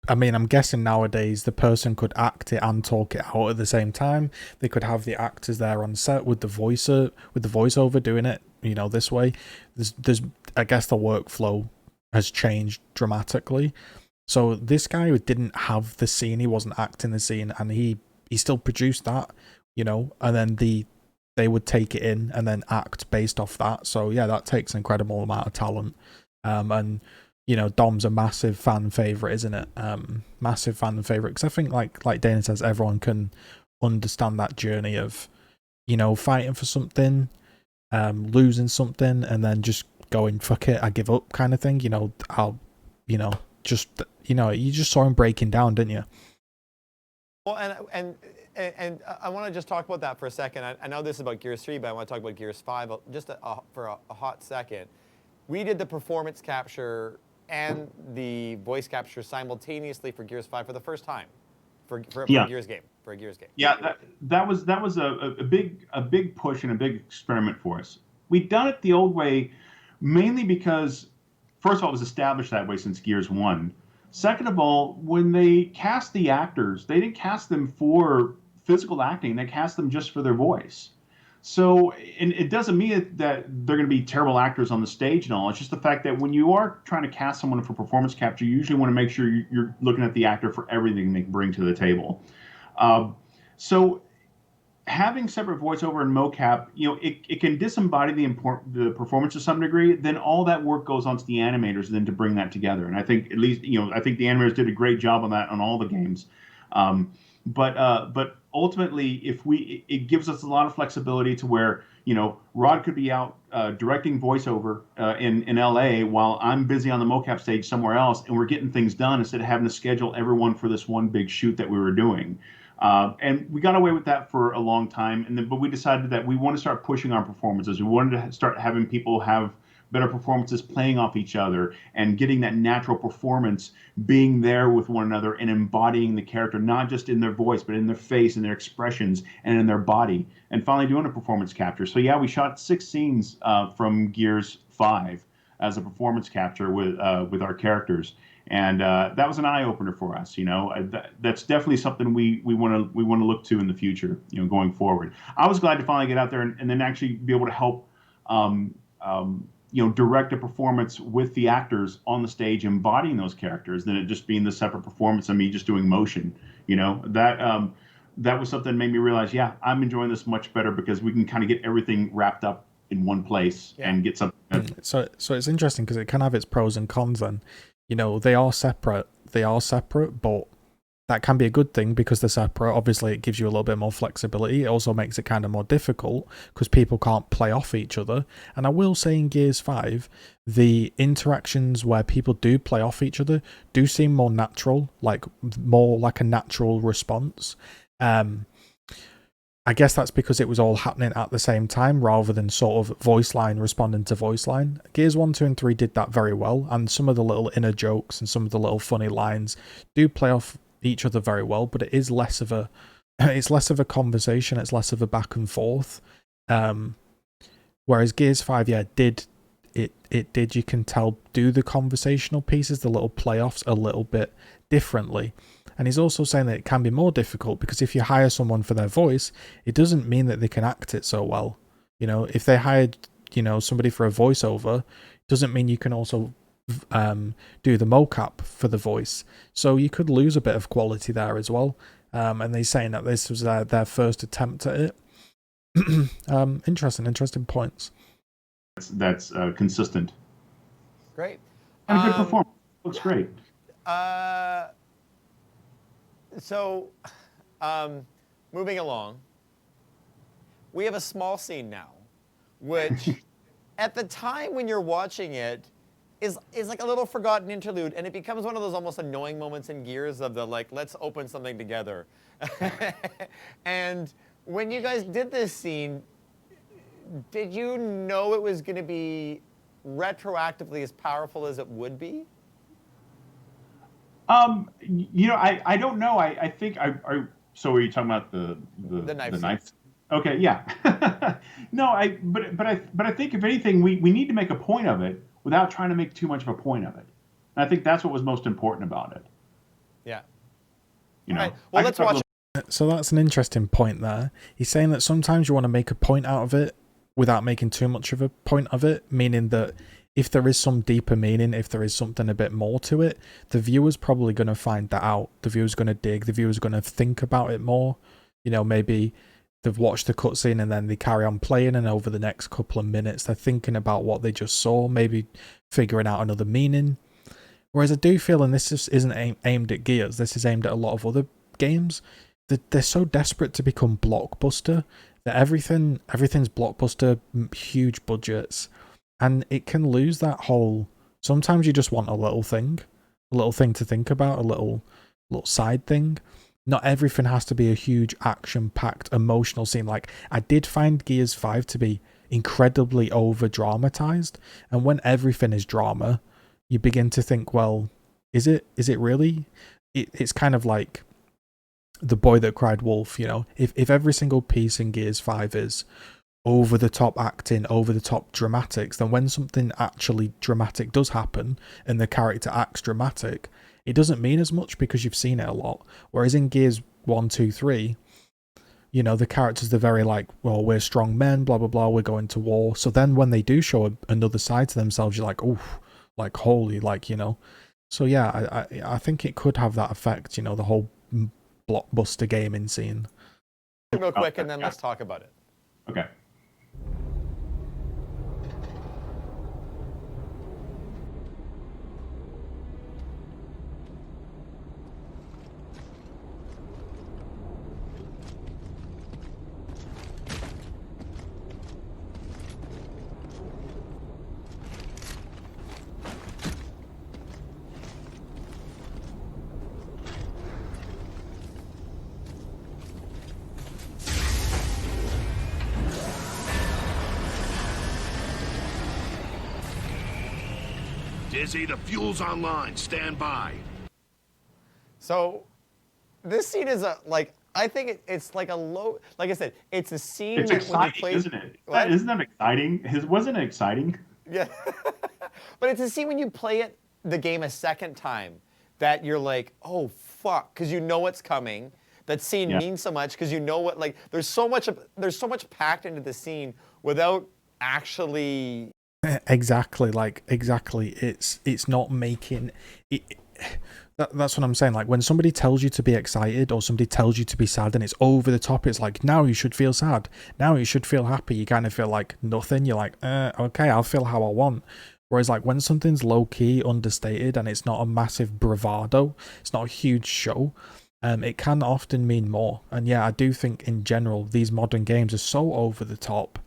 I mean, I'm guessing nowadays the person could act it and talk it out at the same time. They could have the actors there on set with the voiceover doing it, you know, this way. There's I guess the workflow has changed dramatically. So this guy who didn't have the scene, he wasn't acting the scene, and he still produced that, you know, and then they would take it in and then act based off that. So yeah, that takes an incredible amount of talent. And you know, Dom's a massive fan favorite, isn't it? Massive fan favorite, because I think like Dana says, everyone can understand that journey of, you know, fighting for something, losing something, and then just going, fuck it, I give up, kind of thing. You know, you just saw him breaking down, didn't you? Well, and I want to just talk about that for a second. I know this is about Gears 3, but I want to talk about Gears 5 just for a hot second. We did the performance capture and the voice capture simultaneously for Gears 5 for the first time for a Gears game. Yeah, that was a big push and a big experiment for us. We'd done it the old way mainly because, first of all, it was established that way since Gears 1. Second of all, when they cast the actors, they didn't cast them for physical acting. They cast them just for their voice. So, and it doesn't mean that they're going to be terrible actors on the stage and all. It's just the fact that when you are trying to cast someone for performance capture, you usually want to make sure you're looking at the actor for everything they can bring to the table. So having separate voiceover and mocap, you know, it can disembody the performance to some degree. Then all that work goes onto the animators then to bring that together. And I think at least, you know, I think the animators did a great job on that on all the games. But ultimately, it gives us a lot of flexibility to where, you know, Rod could be out directing voiceover in LA while I'm busy on the mocap stage somewhere else, and we're getting things done instead of having to schedule everyone for this one big shoot that we were doing. And we got away with that for a long time, but we decided that we want to start pushing our performances. We wanted to start having people have better performances playing off each other and getting that natural performance, being there with one another and embodying the character, not just in their voice, but in their face and their expressions and in their body, and finally doing a performance capture. So yeah, we shot 6 scenes from Gears 5 as a performance capture with our characters. And that was an eye opener for us. You know, that's definitely something we want to look to in the future. You know, going forward. I was glad to finally get out there and then actually be able to help, you know, direct a performance with the actors on the stage embodying those characters, than it just being the separate performance of me just doing motion. You know, that was something that made me realize, yeah, I'm enjoying this much better because we can kind of get everything wrapped up in one place and get something. So it's interesting because it can have its pros and cons. And you know, they are separate, but that can be a good thing because they're separate. Obviously, it gives you a little bit more flexibility. It also makes it kind of more difficult because people can't play off each other. And I will say in Gears 5, the interactions where people do play off each other do seem more natural, like more like a natural response. I guess that's because it was all happening at the same time rather than sort of voice line responding to voice line. Gears 1, 2, and 3 did that very well, and some of the little inner jokes and some of the little funny lines do play off each other very well, but it is less of a conversation, it's less of a back and forth. Whereas Gears 5, yeah, did you can tell, do the conversational pieces, the little playoffs a little bit differently. And he's also saying that it can be more difficult because if you hire someone for their voice, it doesn't mean that they can act it so well. You know, if they hired, you know, somebody for a voiceover, it doesn't mean you can also do the mocap for the voice, so you could lose a bit of quality there as well. And they're saying that this was their first attempt at it. Interesting points. That's consistent. Great. And a good performance. Looks great. So, moving along, we have a small scene now, which at the time when you're watching it is like a little forgotten interlude, and it becomes one of those almost annoying moments in Gears of the like, let's open something together. And when you guys did this scene, did you know it was going to be retroactively as powerful as it would be? I don't know. I think so are you talking about the knife? Okay, yeah. No, but I think if anything, we need to make a point of it without trying to make too much of a point of it. And I think that's what was most important about it. Yeah. You know. All right. Well, let's watch. So that's an interesting point there. He's saying that sometimes you want to make a point out of it without making too much of a point of it, meaning that if there is some deeper meaning, if there is something a bit more to it, the viewer's probably going to find that out. The viewer's going to dig, the viewer's going to think about it more. You know, maybe they've watched the cutscene and then they carry on playing, and over the next couple of minutes they're thinking about what they just saw, maybe figuring out another meaning. Whereas I do feel, and this isn't aimed at Gears, this is aimed at a lot of other games, that they're so desperate to become blockbuster that everything's blockbuster, huge budgets, and it can lose that whole. Sometimes you just want a little thing to think about, a little side thing. Not everything has to be a huge action-packed emotional scene. Like, I did find Gears 5 to be incredibly over-dramatized, and when everything is drama, you begin to think, well, is it really? It's kind of like The Boy That Cried Wolf, you know? If every single piece in Gears 5 is over-the-top acting, over-the-top dramatics, then when something actually dramatic does happen, and the character acts dramatic, it doesn't mean as much because you've seen it a lot. Whereas in Gears 1, 2, 3, you know, the characters, they're very like, well, we're strong men, blah, blah, blah, we're going to war. So then when they do show another side to themselves, you're like, oh, like, holy, like, you know. So yeah, I think it could have that effect, you know, the whole blockbuster gaming scene. Real quick, and then let's talk about it. Okay. Dizzy, the fuel's online. Stand by. So, this scene is I think it's like a low. Like I said, it's a scene. It's exciting, isn't it? What? Isn't that exciting? Wasn't it exciting? Yeah. But it's a scene when you play the game a second time that you're like, oh fuck, because you know what's coming. That scene means so much because you know what. Like, there's so much packed into the scene without actually. Exactly. It's not making it. That's what I'm saying. Like, when somebody tells you to be excited or somebody tells you to be sad and it's over the top, it's like, now you should feel sad, now you should feel happy. You kind of feel like nothing. You're like, okay, I'll feel how I want. Whereas like when something's low-key, understated, and it's not a massive bravado, it's not a huge show, it can often mean more. And yeah, I do think in general these modern games are so over the top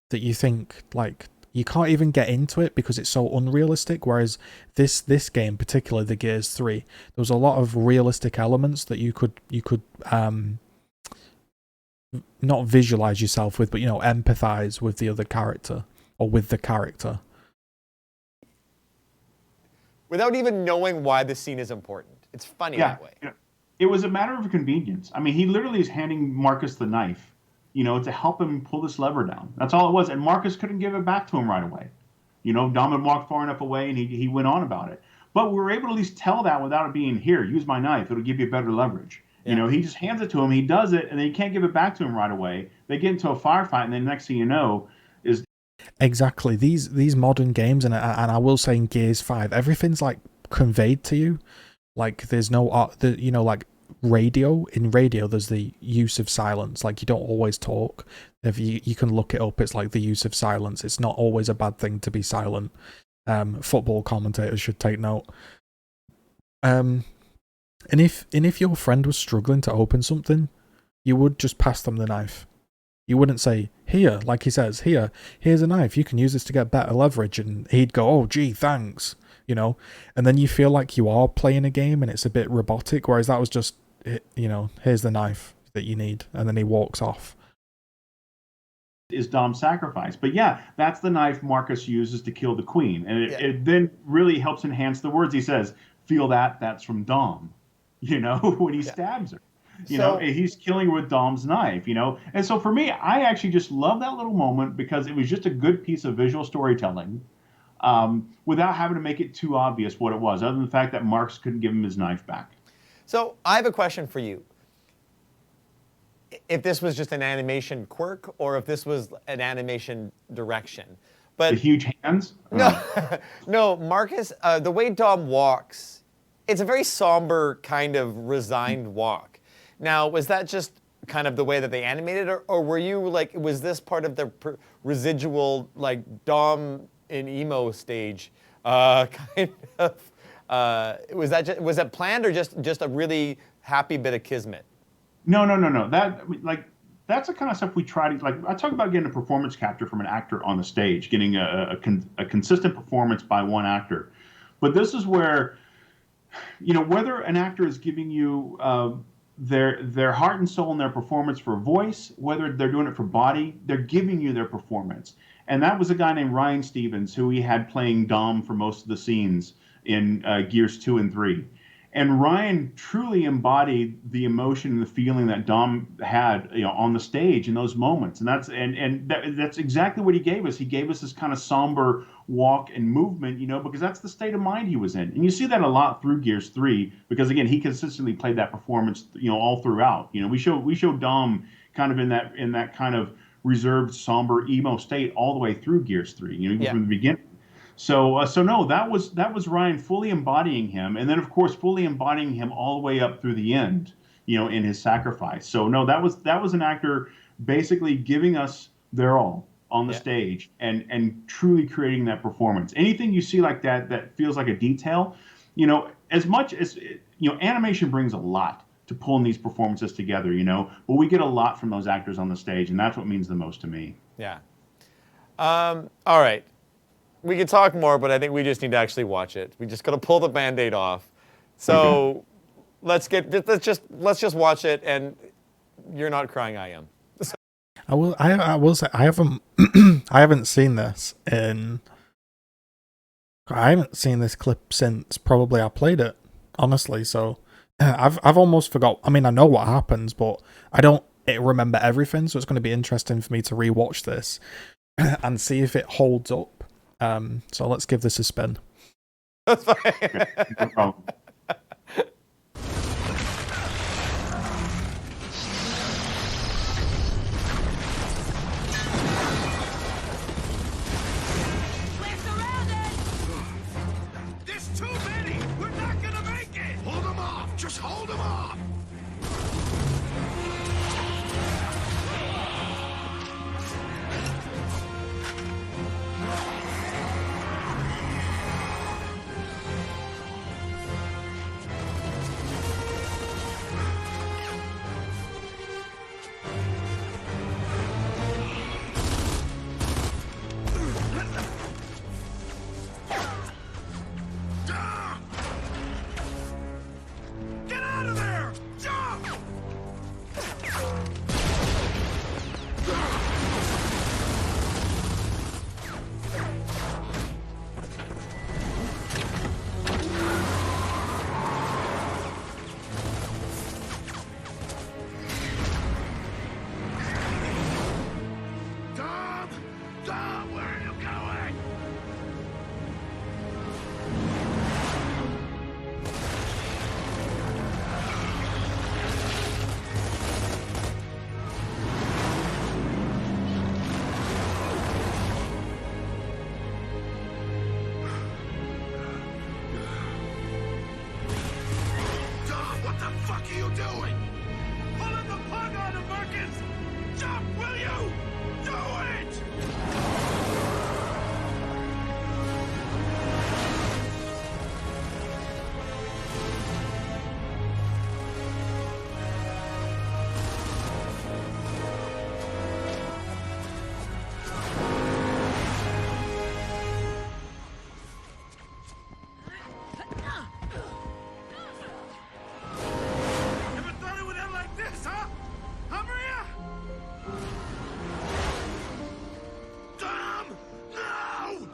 that you think like you can't even get into it because it's so unrealistic. Whereas this game, particularly the Gears 3, there was a lot of realistic elements that you could not visualize yourself with, but, you know, empathize with the other character or with the character. Without even knowing why the scene is important. It's funny that way. Yeah. It was a matter of convenience. I mean, he literally is handing Marcus the knife, you know, to help him pull this lever down. That's all it was. And Marcus couldn't give it back to him right away. You know, Dom had walked far enough away and he went on about it. But we were able to at least tell that without it being, here, use my knife. It'll give you better leverage. Yeah. You know, he just hands it to him. He does it, and then he can't give it back to him right away. They get into a firefight, and then next thing you know is... Exactly. These modern games, and I will say in Gears 5, everything's like conveyed to you. Like there's no art, you know, like radio. In radio, there's the use of silence. Like you don't always talk. If you can look it up, it's like the use of silence. It's not always a bad thing to be silent. Football commentators should take note. And if your friend was struggling to open something, you would just pass them the knife. You wouldn't say, here, like he says, here's a knife, you can use this to get better leverage, and he'd go, oh gee, thanks, you know, and then you feel like you are playing a game and it's a bit robotic, whereas that was just, you know, here's the knife that you need, and then he walks off. Is Dom's sacrifice. But yeah, that's the knife Marcus uses to kill the queen, and it then really helps enhance the words he says. Feel that? That's from Dom, you know, when he stabs her. You know, he's killing her with Dom's knife, you know. And so for me, I actually just love that little moment because it was just a good piece of visual storytelling without having to make it too obvious what it was, other than the fact that Marcus couldn't give him his knife back. So I have a question for you. If this was just an animation quirk or if this was an animation direction. But the huge hands? No, no, Marcus, the way Dom walks, it's a very somber kind of resigned walk. Now, was that just kind of the way that they animated it, or were you like, was this part of the residual, like Dom in emo stage, kind of? Was that planned or just a really happy bit of kismet? No. That's the kind of stuff we try to, like, I talk about getting a performance capture from an actor on the stage, getting a consistent performance by one actor. But this is where, you know, whether an actor is giving you their heart and soul and their performance for voice, whether they're doing it for body, they're giving you their performance. And that was a guy named Ryan Stevens, who we had playing Dom for most of the scenes in Gears 2 and 3. And Ryan truly embodied the emotion and the feeling that Dom had, you know, on the stage in those moments. And that's exactly what he gave us. He gave us this kind of somber walk and movement, you know, because that's the state of mind he was in. And you see that a lot through Gears 3, because again, he consistently played that performance, you know, all throughout. You know, we show Dom kind of in that kind of reserved, somber, emo state all the way through Gears 3, you know, even from the beginning. So no, that was Ryan fully embodying him, and then of course fully embodying him all the way up through the end, you know, in his sacrifice. So no, that was an actor basically giving us their all on the stage and truly creating that performance. Anything you see like that feels like a detail, you know, as much as, you know, animation brings a lot to pulling these performances together, you know, but we get a lot from those actors on the stage, and that's what means the most to me. Yeah. All right. We could talk more, but I think we just need to actually watch it. We just got to pull the Band-Aid off. So let's just watch it, and you're not crying, I am. I will say I haven't I haven't seen this clip since probably I played it, honestly. So I've almost forgot. I mean, I know what happens, but I don't remember everything. So it's going to be interesting for me to rewatch this and see if it holds up. So let's give this a spin. That's fine. No problem. We're surrounded! There's too many! We're not gonna make it! Hold them off! Just hold them off! are you doing? Pulling the plug on him, Marcus! Jump, will you? Do it! Never thought it would end like this, huh? Huh, Maria? Tom! No!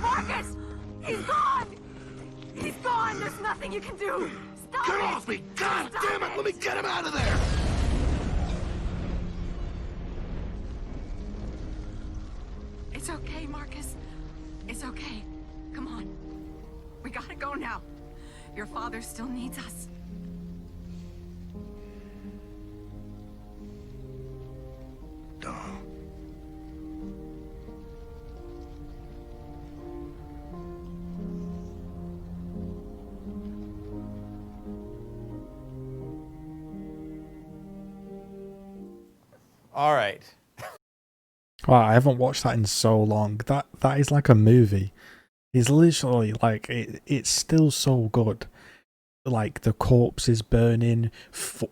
Marcus! He's gone! He's gone! There's nothing you can do! Stop Get it! off me! God Stop damn it! Let me get him out of there! It's okay, Marcus. It's okay. Come on. We gotta go now. Your father still needs us. Dom. All right. Wow, I haven't watched that in so long. That is like a movie. It's literally like it's still so good. Like the corpse is burning,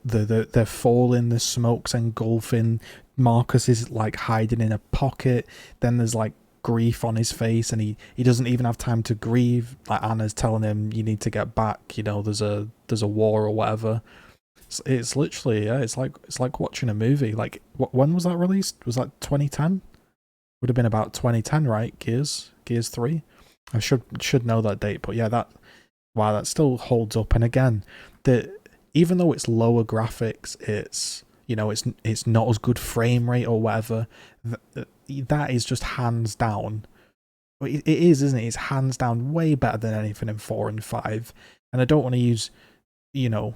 they're falling, the smoke's engulfing. Marcus is like hiding in a pocket. Then there's like grief on his face, and he doesn't even have time to grieve. Like Anna's telling him, "You need to get back. You know, there's a war or whatever." It's literally, yeah, it's like watching a movie. Like, when was that released? Was that 2010? Would have been about 2010, right? Gears 3. I should know that date, but yeah, that still holds up. And again, even though it's lower graphics, it's, you know, it's not as good frame rate or whatever. That is just hands down. It is, isn't it? It's hands down way better than anything in 4 and 5. And I don't want to use, you know,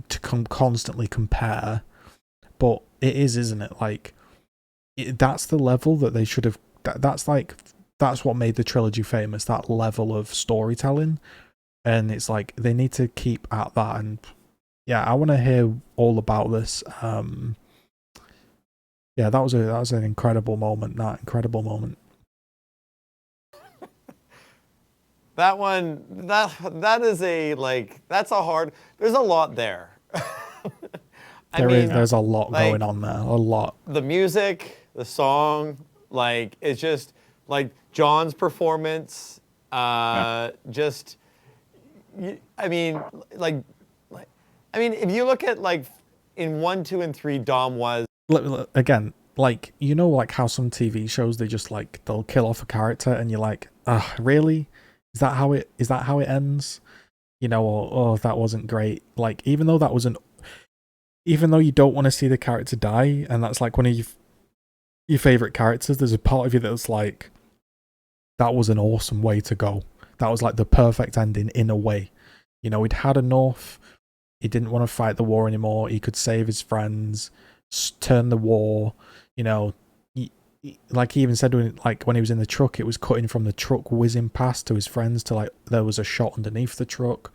to constantly compare, but it is, isn't it? Like, that's the level that they should have. That's what made the trilogy famous. That level of storytelling, and it's like they need to keep at that. And yeah, I want to hear all about this. Yeah, that was an incredible moment. Incredible moment. That one, that is that's a hard. There's a lot there. There's a lot like, going on there. A lot. The music, the song, like it's just like John's performance. Just, I mean, if you look at like in 1, 2, and 3, Dom was Again, like, you know, like how some TV shows they'll kill off a character, and you're like, really? Is that how it ends? You know, or oh, that wasn't great. Like, even though you don't want to see the character die, and that's like one of your favorite characters, there's a part of you that's like, that was an awesome way to go. That was like the perfect ending in a way. You know, he'd had enough. He didn't want to fight the war anymore. He could save his friends, turn the war. You know, like he even said when he was in the truck, it was cutting from the truck whizzing past to his friends to like there was a shot underneath the truck.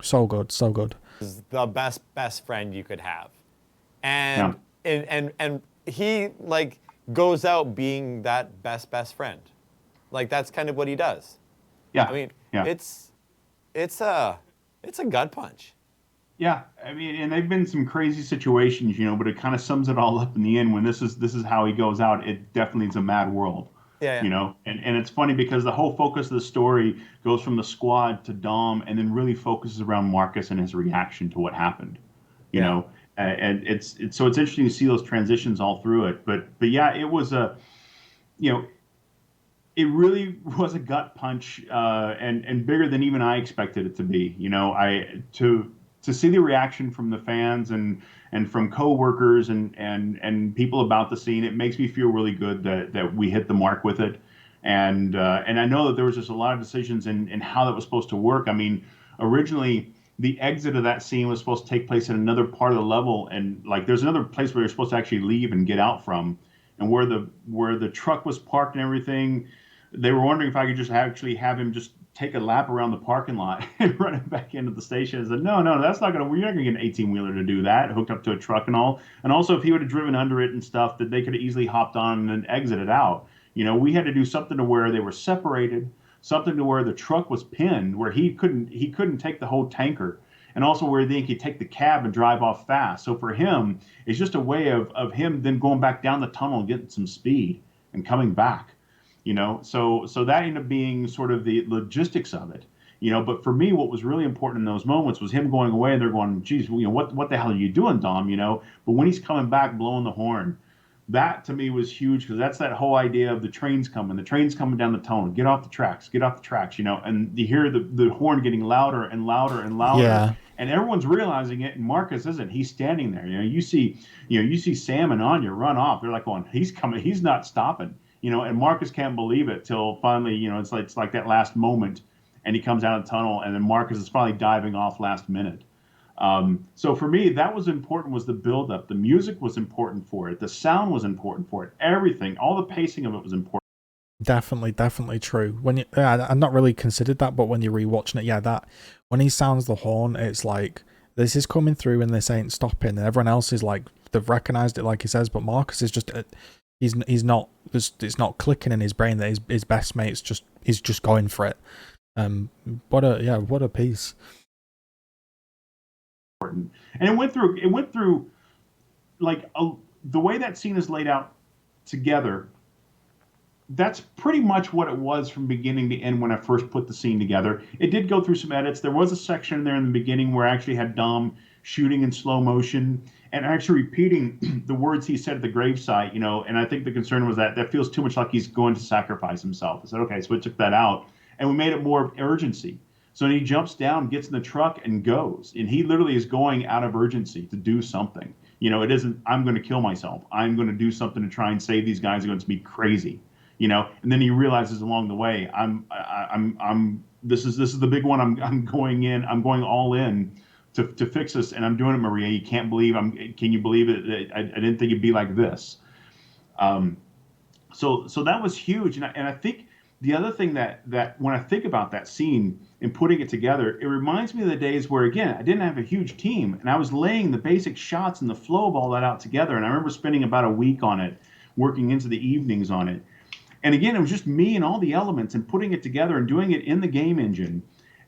So good, so good. The best friend you could have, and he like goes out being that best friend. Like that's kind of what he does. Yeah. I mean, yeah. it's a gut punch. Yeah, I mean, and they've been some crazy situations, but it kind of sums it all up in the end when this is how he goes out. It definitely is a mad world, Yeah, yeah. and it's funny because the whole focus of the story goes from the squad to Dom, and then really focuses around Marcus and his reaction to what happened, you Yeah. know, and it's interesting to see those transitions all through it. But yeah, it was you know, it really was a gut punch, and bigger than even I expected it to be. I to see the reaction from the fans and from coworkers and people about the scene, it makes me feel really good that we hit the mark with it. And I know that there was just a lot of decisions in how that was supposed to work. I mean, originally the exit of that scene was supposed to take place in another part of the level, and like there's another place where you're supposed to actually leave and get out from, and where the truck was parked and everything. They were wondering if I could just actually have him just take a lap around the parking lot and run it back into the station. I said, no, that's not we're not gonna get an 18-wheeler to do that, hooked up to a truck and all. And also, if he would have driven under it and stuff, that they could have easily hopped on and exited out. We had to do something to where they were separated, something to where the truck was pinned, where he couldn't take the whole tanker, and also where they could take the cab and drive off fast. So for him, it's just a way of him then going back down the tunnel and getting some speed and coming back. So that ended up being sort of the logistics of it. But for me, what was really important in those moments was him going away, and they're going, geez, what the hell are you doing, Dom? But when he's coming back blowing the horn, that to me was huge, because that's that whole idea of the train's coming down the tunnel, get off the tracks, and you hear the horn getting louder and louder and louder. Yeah. And everyone's realizing it, and Marcus isn't. He's standing there. You see Sam and Anya run off. They're like going, he's coming, he's not stopping. And Marcus can't believe it till finally, it's like that last moment, and he comes out of the tunnel, and then Marcus is probably diving off last minute. So for me, that was important, was the buildup. The music was important for it. The sound was important for it. Everything, all the pacing of it was important. Definitely true. I've not really considered that, but when you're rewatching it, that when he sounds the horn, it's like this is coming through and this ain't stopping, and everyone else is like, they've recognized it, like he says, but Marcus is just he's not, it's not clicking in his brain that his best mate's he's just going for it. What a piece. And it went through like the way that scene is laid out together. That's pretty much what it was from beginning to end when I first put the scene together. It did go through some edits. There was a section there in the beginning where I actually had Dom shooting in slow motion and actually repeating the words he said at the gravesite, and I think the concern was that feels too much like he's going to sacrifice himself. I said, okay, so we took that out, and we made it more of urgency. So he jumps down, gets in the truck, and goes. And he literally is going out of urgency to do something. It isn't, I'm going to kill myself. I'm going to do something to try and save these guys who are going to be crazy. And then he realizes along the way, this is the big one. I'm going in. I'm going all in to fix this, and I'm doing it, Maria. You can't believe can you believe it? I didn't think it'd be like this. So that was huge, and I think the other thing that when I think about that scene and putting it together, it reminds me of the days where, again, I didn't have a huge team, and I was laying the basic shots and the flow of all that out together. And I remember spending about a week on it, working into the evenings on it. And again, it was just me and all the elements and putting it together and doing it in the game engine.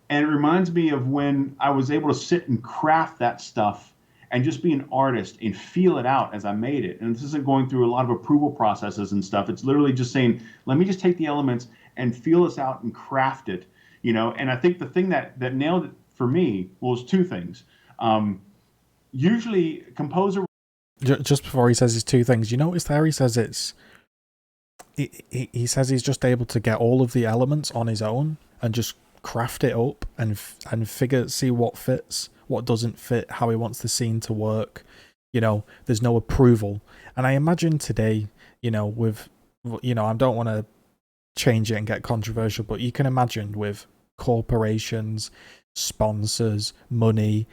And it reminds me of when I was able to sit and craft that stuff and just be an artist and feel it out as I made it. And this isn't going through a lot of approval processes and stuff. It's literally just saying, let me just take the elements and feel this out and craft it, And I think the thing that nailed it for me was two things. Usually composer... Just before he says his two things, you notice there he says he says he's just able to get all of the elements on his own and just craft it up and see what fits, what doesn't fit, how he wants the scene to work. There's no approval. And I imagine today, with, I don't want to change it and get controversial, but you can imagine with corporations, sponsors, money,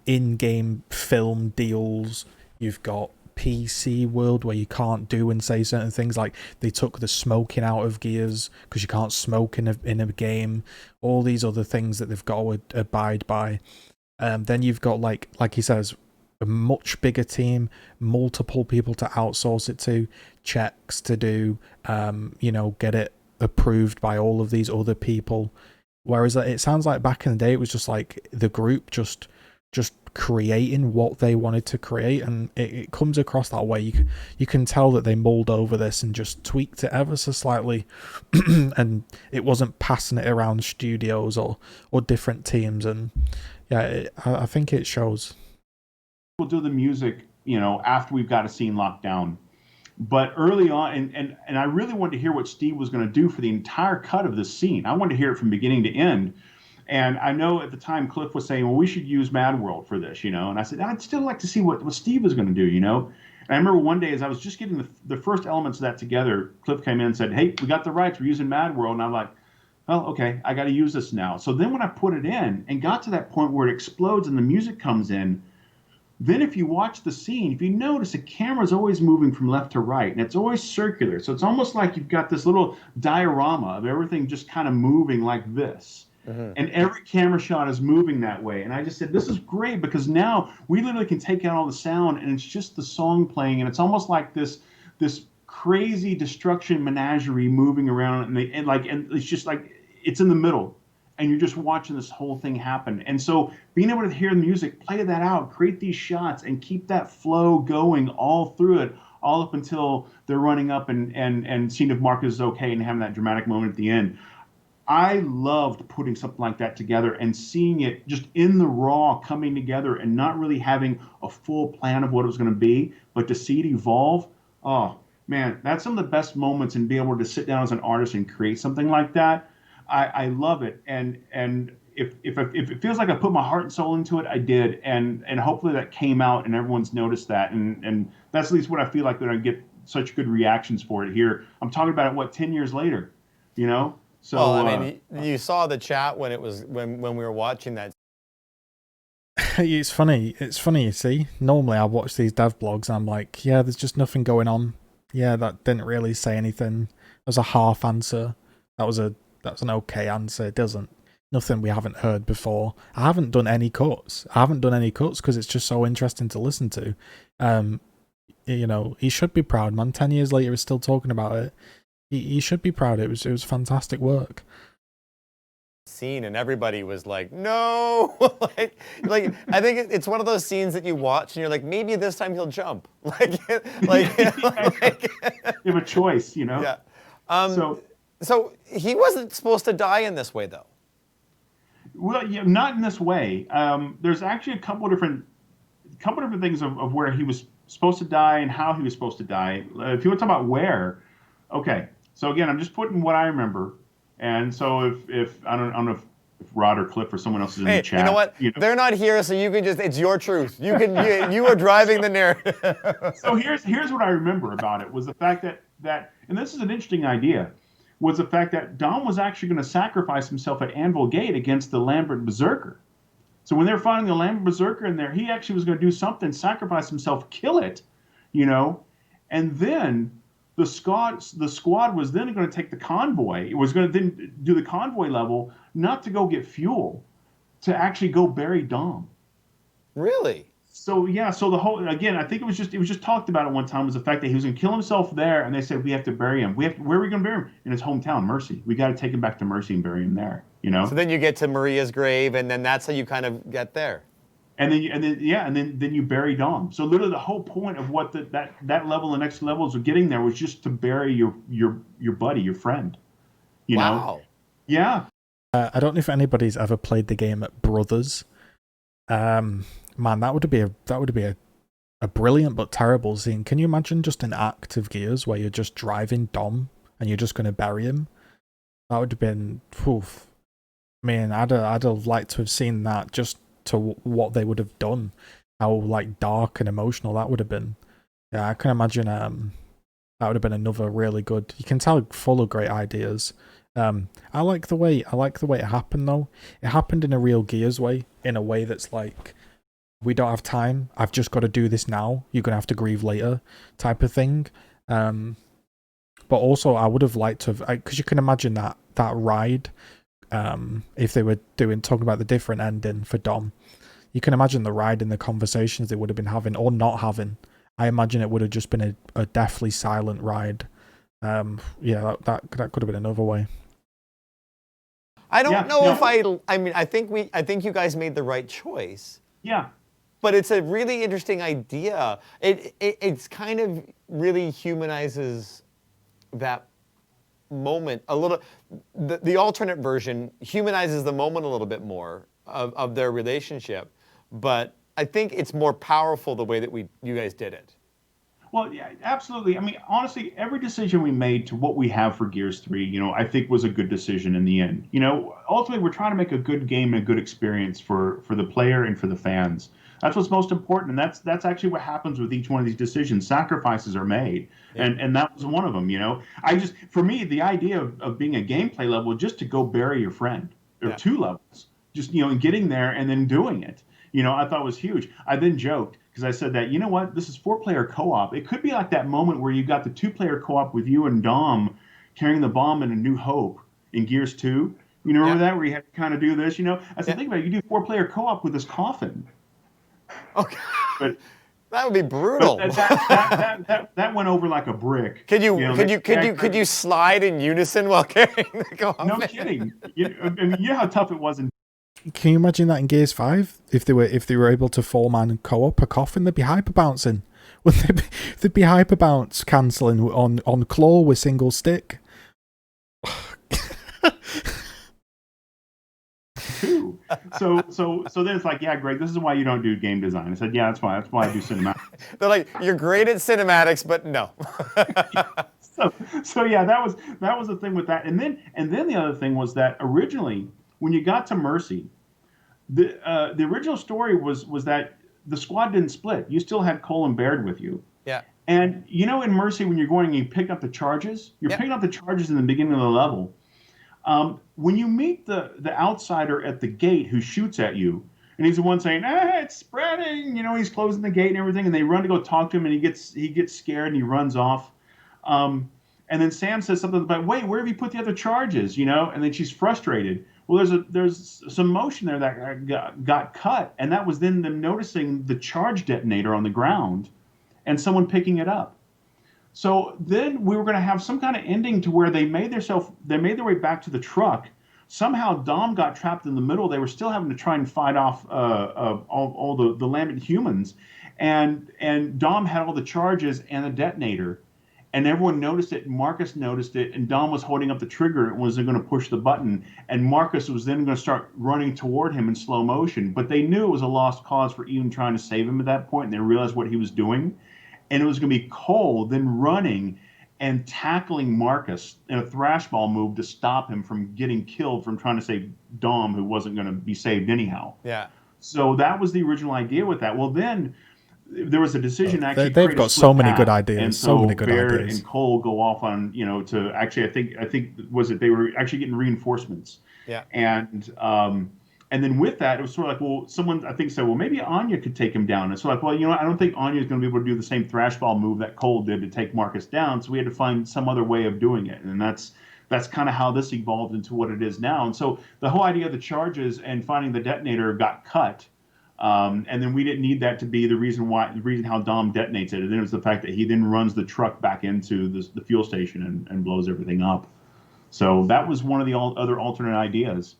in-game film deals, you've got PC world where you can't do and say certain things, like they took the smoking out of Gears because you can't smoke in a game, all these other things that they've got to abide by. Then you've got like he says, a much bigger team, multiple people to outsource it to, checks to do, get it approved by all of these other people. Whereas it sounds like back in the day, it was just like the group just creating what they wanted to create, and it comes across that way. You can tell that they mulled over this and just tweaked it ever so slightly, and it wasn't passing it around studios or different teams. And yeah, I think it shows. We'll do the music, you know, after we've got a scene locked down. But early on, and I really wanted to hear what Steve was going to do for the entire cut of this scene. I wanted to hear it from beginning to end. And I know at the time Cliff was saying, well, we should use Mad World for this, you know. And I said, I'd still like to see what Steve was going to do, you know. And I remember one day as I was just getting the first elements of that together, Cliff came in and said, hey, we got the rights. We're using Mad World. And I'm like, oh, okay, I got to use this now. So then when I put it in and got to that point where it explodes and the music comes in, then if you watch the scene, if you notice, the camera's always moving from left to right, and it's always circular. So it's almost like you've got this little diorama of everything just kind of moving like this. And every camera shot is moving that way. And I just said, this is great, because now we literally can take out all the sound and it's just the song playing. And it's almost like this crazy destruction menagerie moving around. And it's just like, it's in the middle. And you're just watching this whole thing happen. And so being able to hear the music, play that out, create these shots, and keep that flow going all through it, all up until they're running up and seeing if Marcus is okay and having that dramatic moment at the end. I loved putting something like that together and seeing it just in the raw coming together and not really having a full plan of what it was going to be, but to see it evolve. Oh, man, that's some of the best moments, and be able to sit down as an artist and create something like that. I love it. And if it feels like I put my heart and soul into it, I did. And hopefully that came out and everyone's noticed that. And that's at least what I feel like, that I get such good reactions for it here. I'm talking about it, 10 years later, you know? So, well, I mean, you saw the chat when it was when we were watching that. It's funny. It's funny, you see. Normally I watch these dev blogs and I'm like, yeah, there's just nothing going on. Yeah, that didn't really say anything. There's a half answer. That's an okay answer. It doesn't. Nothing we haven't heard before. I haven't done any cuts. Because it's just so interesting to listen to. You know, he should be proud, man. 10 years later, he's still talking about it. He should be proud. It was fantastic work. Scene, and everybody was like, no. like I think it's one of those scenes that you watch and you're like, maybe this time he'll jump. like you have a choice, you know. Yeah. So he wasn't supposed to die in this way, though. Well, yeah, not in this way. There's actually a couple different things of where he was supposed to die and how he was supposed to die. If you want to talk about where, okay. So again, I'm just putting what I remember. And so if I don't know if Rod or Cliff or someone else is in the chat. You know what? They're not here, so you can just, it's your truth. You are driving the narrative. So here's what I remember about it, was the fact that and this is an interesting idea, was the fact that Dom was actually going to sacrifice himself at Anvil Gate against the Lambert Berserker. So when they're fighting the Lambert Berserker in there, he actually was going to do something, sacrifice himself, kill it, you know, and then the squad was then going to take the convoy. It was going to then do the convoy level, not to go get fuel, to actually go bury Dom. Really? So yeah, so the whole, again, I think it was just talked about at one time, was the fact that he was going to kill himself there, and they said, we have to bury him. Where are we going to bury him? In his hometown, Mercy. We got to take him back to Mercy and bury him there. You know. So then you get to Maria's grave, and then that's how you kind of get there. And then you bury Dom. So literally the whole point of what that level, the next levels of getting there, was just to bury your buddy, your friend. You know? Yeah. I don't know if anybody's ever played the game at Brothers. Man, that would be a brilliant but terrible scene. Can you imagine just an act of Gears where you're just driving Dom and you're just going to bury him? That would have been, oof. I mean, I'd have liked to have seen that, just to what they would have done, how like dark and emotional that would have been. Yeah, I can imagine that would have been another really good. You can tell, full of great ideas. I like the way it happened though. It happened in a real Gears way, in a way that's like, we don't have time. I've just got to do this now. You're gonna have to grieve later, type of thing. But also, I would have liked to have, because you can imagine that ride. If they were talking about the different ending for Dom, you can imagine the ride and the conversations they would have been having or not having. I imagine it would have just been a deathly silent ride. Yeah, that could have been another way. I don't Yeah, know if no. I mean, I think you guys made the right choice. Yeah. But it's a really interesting idea. It's kind of really humanizes that moment a little. The alternate version humanizes the moment a little bit more of their relationship. But I think it's more powerful the way that you guys did it. Well, yeah, absolutely. I mean, honestly, every decision we made to what we have for Gears 3, I think was a good decision in the end. Ultimately, we're trying to make a good game and a good experience for the player and for the fans. That's what's most important, and that's actually what happens with each one of these decisions. Sacrifices are made, Yeah. and that was one of them. For me, the idea of being a gameplay level just to go bury your friend or Yeah. 2 levels, just and getting there and then doing it. I thought was huge. I then joked because I said that, what, this is 4-player co-op. It could be like that moment where you got the 2-player co-op with you and Dom carrying the bomb in A New Hope in Gears 2. Remember Yeah. that where you had to kind of do this? I said, Yeah. think about it. You do 4-player co-op with this coffin. Okay. But That would be brutal. that went over like a brick. Could you slide in unison while carrying the coffin? No kidding. I mean, you know how tough it was in. Can you imagine that in Gears 5? If they were able to 4-man co-op a coffin, they'd be hyper bouncing. They'd be hyper bounce cancelling on claw with single stick. Too. So then it's like, yeah, Greg, this is why you don't do game design. I said, yeah, that's why. That's why I do cinematics. They're like, you're great at cinematics, but no. So yeah, that was the thing with that. And then the other thing was that originally, when you got to Mercy, the original story was that the squad didn't split. You still had Cole and Baird with you. Yeah. And in Mercy, when you're going and you pick up the charges, you're picking up the charges in the beginning of the level. When you meet the outsider at the gate who shoots at you, and he's the one saying, it's spreading, he's closing the gate and everything, and they run to go talk to him, and he gets scared and he runs off. And then Sam says something about, wait, where have you put the other charges? And then she's frustrated. Well, there's some motion there that got cut, and that was then them noticing the charge detonator on the ground and someone picking it up. So then we were going to have some kind of ending to where they made their way back to the truck. Somehow Dom got trapped in the middle. They were still having to try and fight off all the lambent humans, and Dom had all the charges and the detonator, and everyone noticed it. And Marcus noticed it, and Dom was holding up the trigger and was going to push the button, and Marcus was then going to start running toward him in slow motion. But they knew it was a lost cause for even trying to save him at that point, and they realized what he was doing. And it was going to be Cole then running and tackling Marcus in a thrash ball move to stop him from getting killed from trying to save Dom, who wasn't going to be saved anyhow. Yeah. So that was the original idea with that. Well, then there was a decision actually. They've got so many good ideas. And so many good Baird ideas. and Cole go off on to actually I think was it they were actually getting reinforcements. Yeah. And then with that, it was sort of like, well, someone I think said, well, maybe Anya could take him down. And so like, well, I don't think Anya is going to be able to do the same thrash ball move that Cole did to take Marcus down. So we had to find some other way of doing it. And that's kind of how this evolved into what it is now. And so the whole idea of the charges and finding the detonator got cut. And then we didn't need that to be the reason how Dom detonates it. And then it was the fact that he then runs the truck back into the fuel station and blows everything up. So that was one of the other alternate ideas.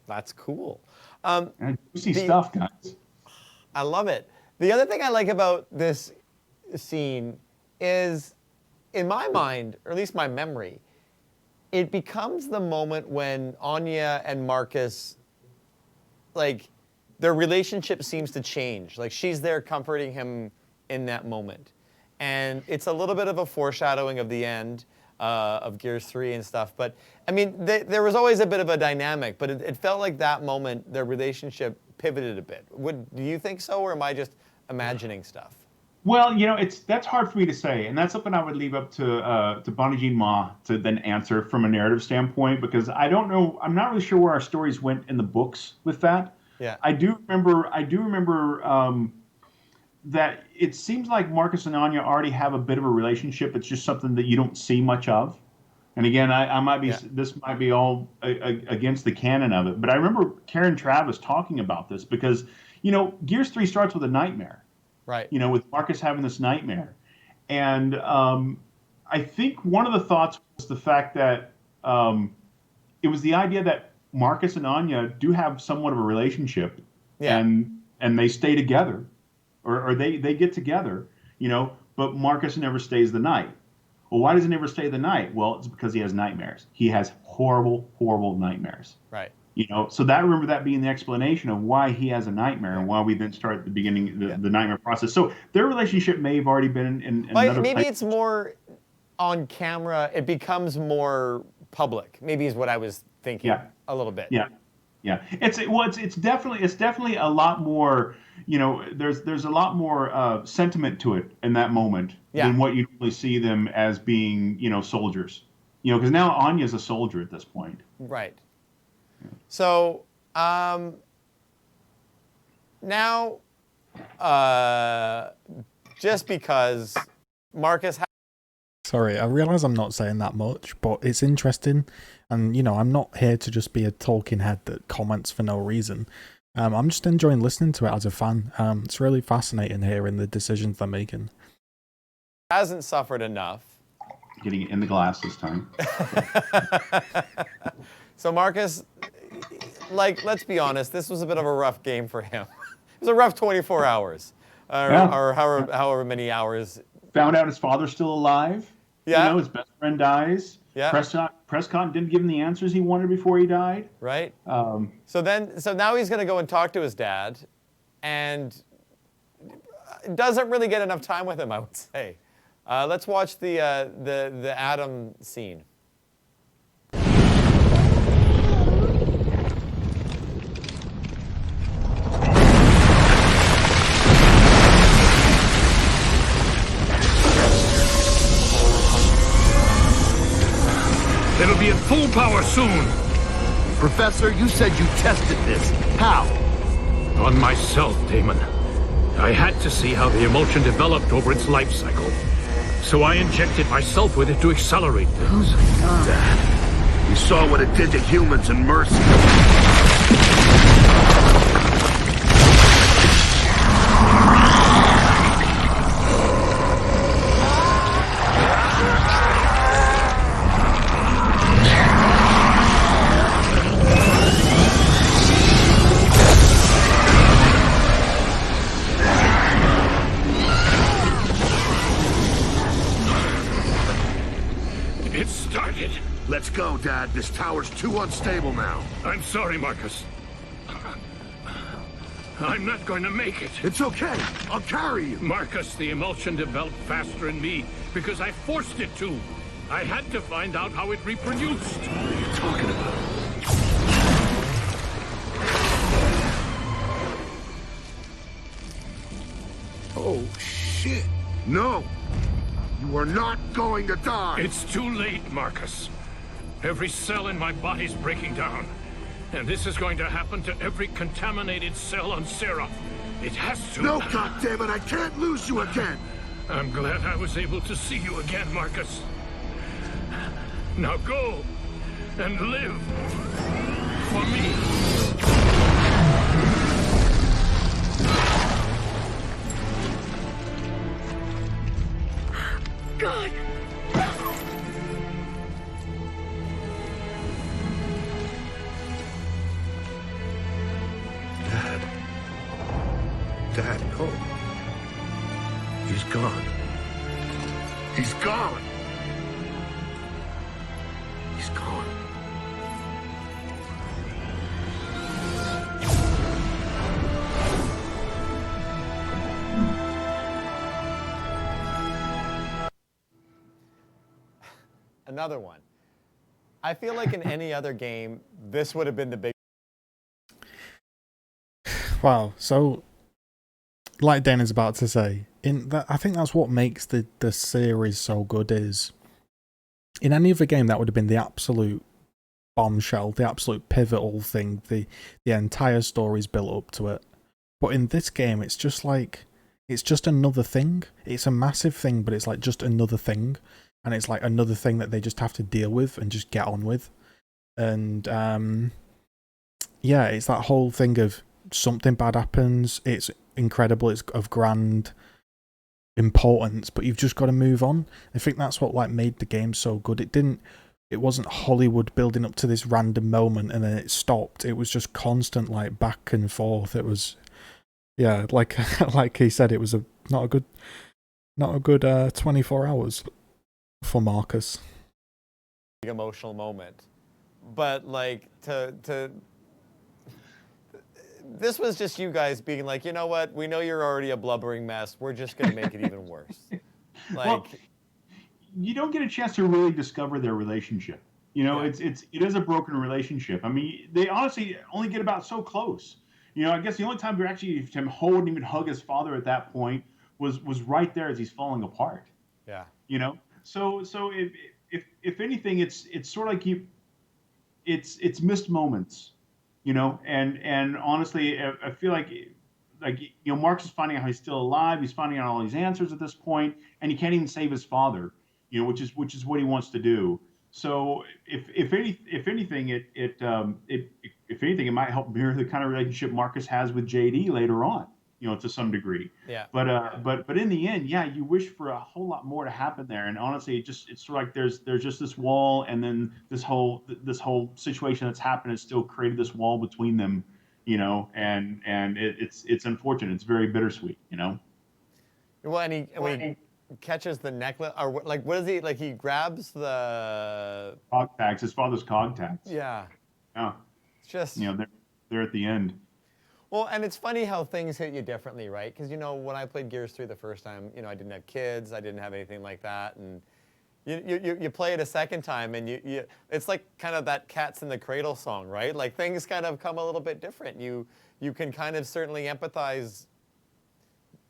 That's cool. And juicy stuff, guys. I love it. The other thing I like about this scene is, in my mind, or at least my memory, it becomes the moment when Anya and Marcus, like, their relationship seems to change. Like, she's there comforting him in that moment. And it's a little bit of a foreshadowing of the end of Gears 3 and stuff. But, I mean, there was always a bit of a dynamic, but it felt like that moment, their relationship pivoted a bit. Do you think so, or am I just imagining stuff? Well, that's hard for me to say, and that's something I would leave up to Bonnie Jean Ma to then answer from a narrative standpoint, because I don't know. I'm not really sure where our stories went in the books with that. Yeah. I do remember that it seems like Marcus and Anya already have a bit of a relationship. It's just something that you don't see much of. And again, I might be this might be all against the canon of it, but I remember Karen Travis talking about this because Gears 3 starts with a nightmare, right? With Marcus having this nightmare, and I think one of the thoughts was the fact that it was the idea that Marcus and Anya do have somewhat of a relationship, Yeah. and they stay together, or they get together, but Marcus never stays the night. Well, why does he never stay the night? Well, it's because he has nightmares. He has horrible, horrible nightmares. Right. So I remember that being the explanation of why he has a nightmare and why we then start at the beginning the nightmare process. So their relationship may have already been in another Maybe place. it's more on camera. It becomes more public. Maybe is what I was thinking. A little bit. Yeah. It's definitely a lot more. There's a lot more sentiment to it in that moment than what you normally see them as being. Soldiers. Because now Anya's a soldier at this point. Right. So now, just because Marcus. Sorry, I realise I'm not saying that much, but it's interesting. And, I'm not here to just be a talking head that comments for no reason. I'm just enjoying listening to it as a fan. It's really fascinating hearing the decisions they're making. Hasn't suffered enough. Getting it in the glass this time. So Marcus, let's be honest, this was a bit of a rough game for him. It was a rough 24 hours, or however many hours. Found out his father's still alive. Yeah. His best friend dies. Yeah. Prescott didn't give him the answers he wanted before he died. Right. So now he's going to go and talk to his dad, and doesn't really get enough time with him, I would say. Let's watch the Adam scene. It'll be at full power soon. Professor, you said you tested this. How? On myself, Damon. I had to see how the emulsion developed over its life cycle. So I injected myself with it to accelerate things. Dad, you saw what it did to humans in Mercy. Let's go, Dad. This tower's too unstable now. I'm sorry, Marcus. I'm not going to make it. It's okay. I'll carry you. Marcus, the emulsion developed faster in me because I forced it to. I had to find out how it reproduced. What are you talking about? Oh, shit. No! You are not going to die! It's too late, Marcus. Every cell in my body's breaking down. And this is going to happen to every contaminated cell on Seraph. It has to. No, goddammit, I can't lose you again! I'm glad I was able to see you again, Marcus. Now go and live for me. God! Dad, no. He's gone. He's gone! He's gone. Another one. I feel like in any other game, this would have been the big. Wow. So, like Dana's about to say, I think that's what makes the series so good. Is in any other game that would have been the absolute bombshell, the absolute pivotal thing. The entire story's built up to it. But in this game, it's just another thing. It's a massive thing, but it's like just another thing. And it's like another thing that they just have to deal with and just get on with. And yeah, it's that whole thing of something bad happens. It's incredible. It's of grand importance, but you've just got to move on. I think that's what like made the game so good. It didn't it wasn't Hollywood building up to this random moment and then it stopped. It was just constant, like, back and forth. It was, yeah, like like he said, it was not a good 24 hours for Marcus. Emotional moment, but like this was just you guys being like, you know what? We know you're already a blubbering mess. We're just gonna make it even worse. Like, well, you don't get a chance to really discover their relationship. You know, Yeah. it is a broken relationship. I mean, they honestly only get about so close. You know, I guess the only time we actually him hold and even hug his father at that point was right there as he's falling apart. yeah, You know, so if anything, it's sort of like it's missed moments. You know, and honestly, I feel like you know, Marx is finding out how he's still alive. He's finding out all these answers at this point, and he can't even save his father. You know, which is what he wants to do. So if anything, if anything, it might help mirror the kind of relationship Marcus has with JD later on. You know, to some degree. yeah. But in the end, yeah, you wish for a whole lot more to happen there. And honestly, it's sort of like there's just this wall, and then this whole situation that's happened has still created this wall between them. You know, and it's unfortunate. It's very bittersweet. You know. Well, and he catches the necklace, or like, what is he like? He grabs the Cog tags, his father's cog tags. Yeah. Yeah. It's just, You know, they're at the end. well, and it's funny how things hit you differently, right? Because, you know, when I played Gears 3 the first time, you know, I didn't have kids, I didn't have anything like that, and you play it a second time, and it's like kind of that Cats in the Cradle song, right? Like, things kind of come a little bit different. You can kind of certainly empathize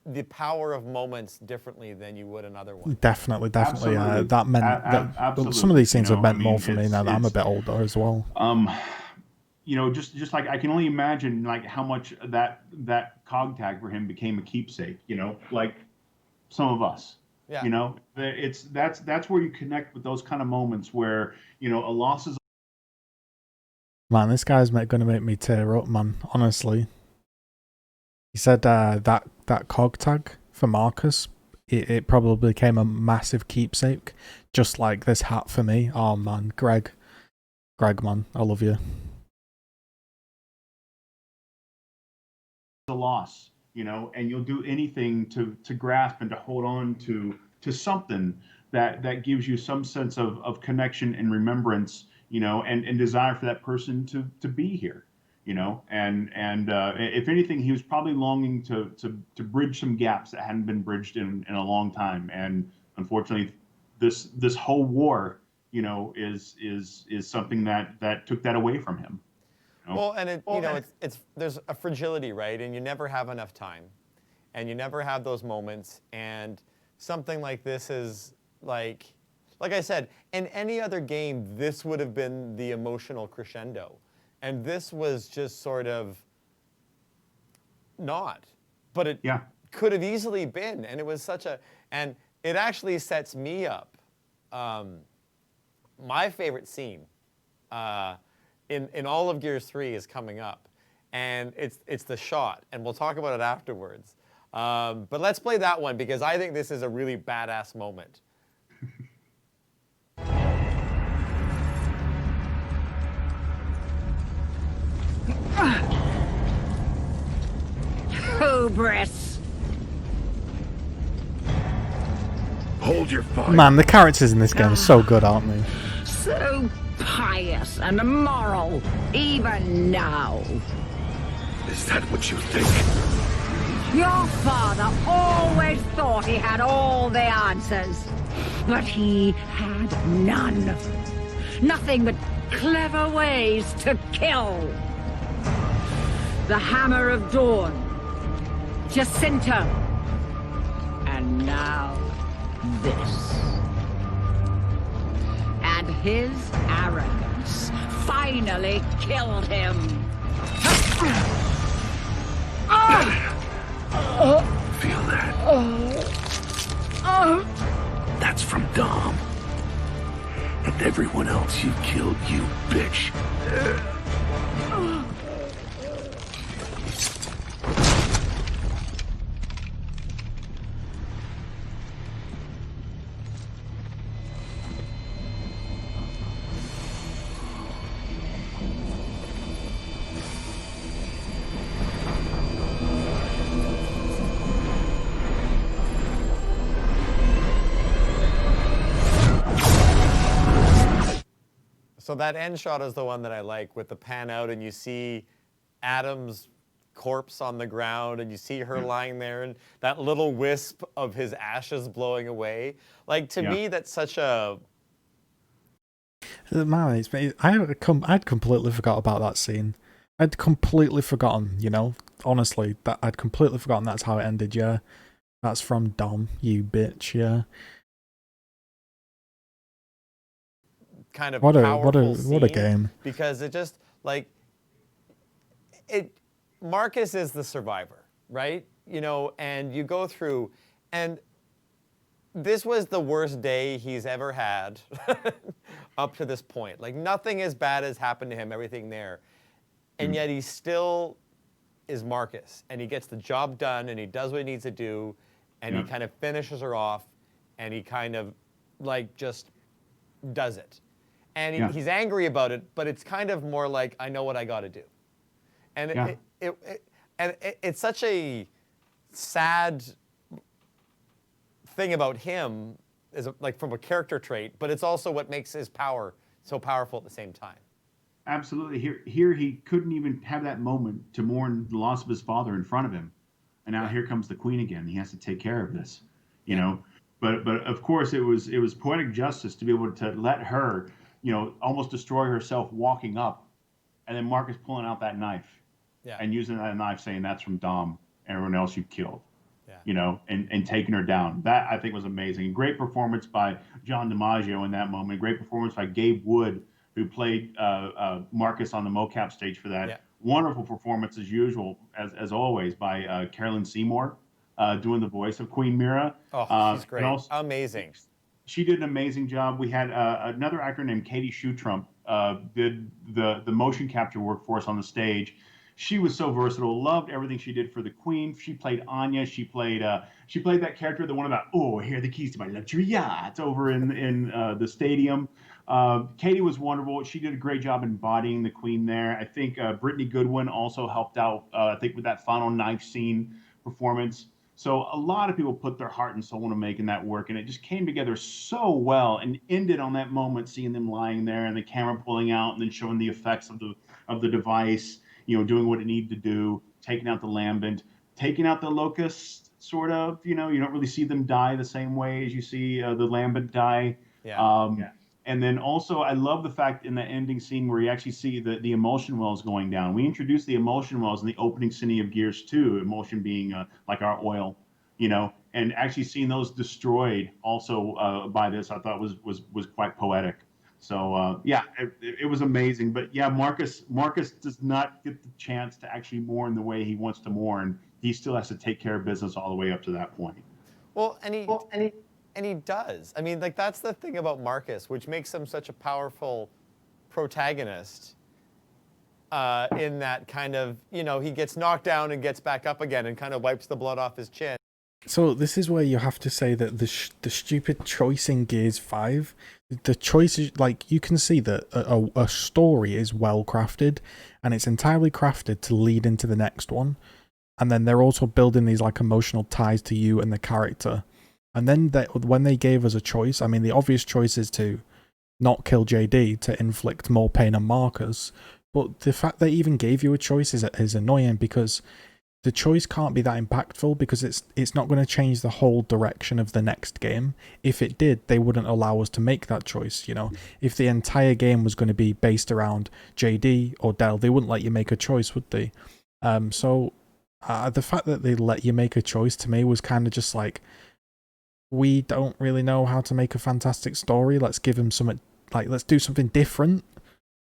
the power of moments differently than you would another one. Definitely. Absolutely. That meant Absolutely. some of these scenes You know, have meant I mean, more for me now that I'm a it's- bit older as well. You know, just like I can only imagine like how much that cog tag for him became a keepsake. You know, like some of us. Yeah. You know, that's where you connect with those kind of moments where, you know, a loss is. Man, this guy's going to make me tear up, man. Honestly, he said that cog tag for Marcus, it probably became a massive keepsake, just like this hat for me. Oh man, Greg, man, I love you. A loss, you know, and you'll do anything to grasp and to hold on to something that gives you some sense of connection and remembrance, you know, and desire for that person to be here, you know, and if anything, he was probably longing to bridge some gaps that hadn't been bridged in a long time, and unfortunately, this whole war, you know, is something that took that away from him. Well, and it's there's a fragility, right? And you never have enough time, and you never have those moments. And something like this is like I said, in any other game, this would have been the emotional crescendo, and this was just sort of not. But it could have easily been, and it was and it actually sets me up. My favorite scene. In all of Gears 3 is coming up, and it's the shot, and we'll talk about it afterwards. But let's play that one because I think this is a really badass moment. Hubris. Hold your fire. Man, the characters in this game are so good, aren't they? So pious and moral, even now. Is that what you think? Your father always thought he had all the answers, but he had none. Nothing but clever ways to kill. The Hammer of Dawn, Jacinta, and now this. And his arrogance finally killed him. Feel that? That's from Dom. And everyone else you killed, you bitch. So that end shot is the one that I like, with the pan out and you see Adam's corpse on the ground and you see her lying there and that little wisp of his ashes blowing away. Like, to me, that's such a... Man, I'd completely forgot about that scene. I'd completely forgotten, you know, honestly, that I'd completely forgotten that's how it ended, yeah. That's from Dom, you bitch, yeah. kind of What a powerful game. because it just, like, Marcus is the survivor, right? You know, and you go through, and this was the worst day he's ever had up to this point. Like, nothing as bad has happened to him, everything there. And yet he still is Marcus, and he gets the job done, and he does what he needs to do, and he kind of finishes her off, and he kind of, like, just does it. And he's angry about it, but it's kind of more like, I know what I got to do. And it's such a sad thing about him, is like from a character trait, but it's also what makes his power so powerful at the same time. Absolutely. Here he couldn't even have that moment to mourn the loss of his father in front of him, and now here comes the queen again. He has to take care of this, you know. But of course it was poetic justice to be able to let her, you know, almost destroy herself walking up, and then Marcus pulling out that knife, and using that knife, saying that's from Dom, everyone else you killed. You know, and taking her down. That, I think, was amazing. Great performance by John DiMaggio in that moment. Great performance by Gabe Wood, who played Marcus on the mocap stage for that. Wonderful performance, as usual, as always, by Carolyn Seymour, doing the voice of Queen Mira. Oh, she's great. Also, amazing. She did an amazing job. We had another actor named Katie Schutrump did the motion capture work for us on the stage. She was so versatile. Loved everything she did for the Queen. She played Anya. She played that character, the one about, oh, here are the keys to my luxury yacht, over in the stadium. Katie was wonderful. She did a great job embodying the Queen there. I think Brittany Goodwin also helped out. I think with that final knife scene performance. So a lot of people put their heart and soul into making that work, and it just came together so well and ended on that moment, seeing them lying there and the camera pulling out and then showing the effects of the device. You know, doing what it needed to do, taking out the lambent, taking out the locust, sort of. You know, you don't really see them die the same way as you see the lambent die. And then also, I love the fact in the ending scene where you actually see the emulsion wells going down. We introduced the emulsion wells in the opening scene of Gears 2, emulsion being like our oil, you know, and actually seeing those destroyed also by this, I thought was quite poetic. So it was amazing. But yeah, Marcus does not get the chance to actually mourn the way he wants to mourn. He still has to take care of business all the way up to that point. Well, and he does. I mean, like, that's the thing about Marcus, which makes him such a powerful protagonist. In that kind of, you know, he gets knocked down and gets back up again and kind of wipes the blood off his chin. So this is where you have to say that the stupid choice in Gears 5, the choice is, like, you can see that a story is well crafted, and it's entirely crafted to lead into the next one, and then they're also building these, like, emotional ties to you and the character. And then when they gave us a choice, I mean, the obvious choice is to not kill JD to inflict more pain on Marcus, but the fact they even gave you a choice is annoying, because the choice can't be that impactful, because it's not going to change the whole direction of the next game. If it did, they wouldn't allow us to make that choice, you know. If the entire game was going to be based around JD or Del, they wouldn't let you make a choice, would they? So the fact that they let you make a choice, to me, was kind of just like, we don't really know how to make a fantastic story. Let's give him something, like, let's do something different.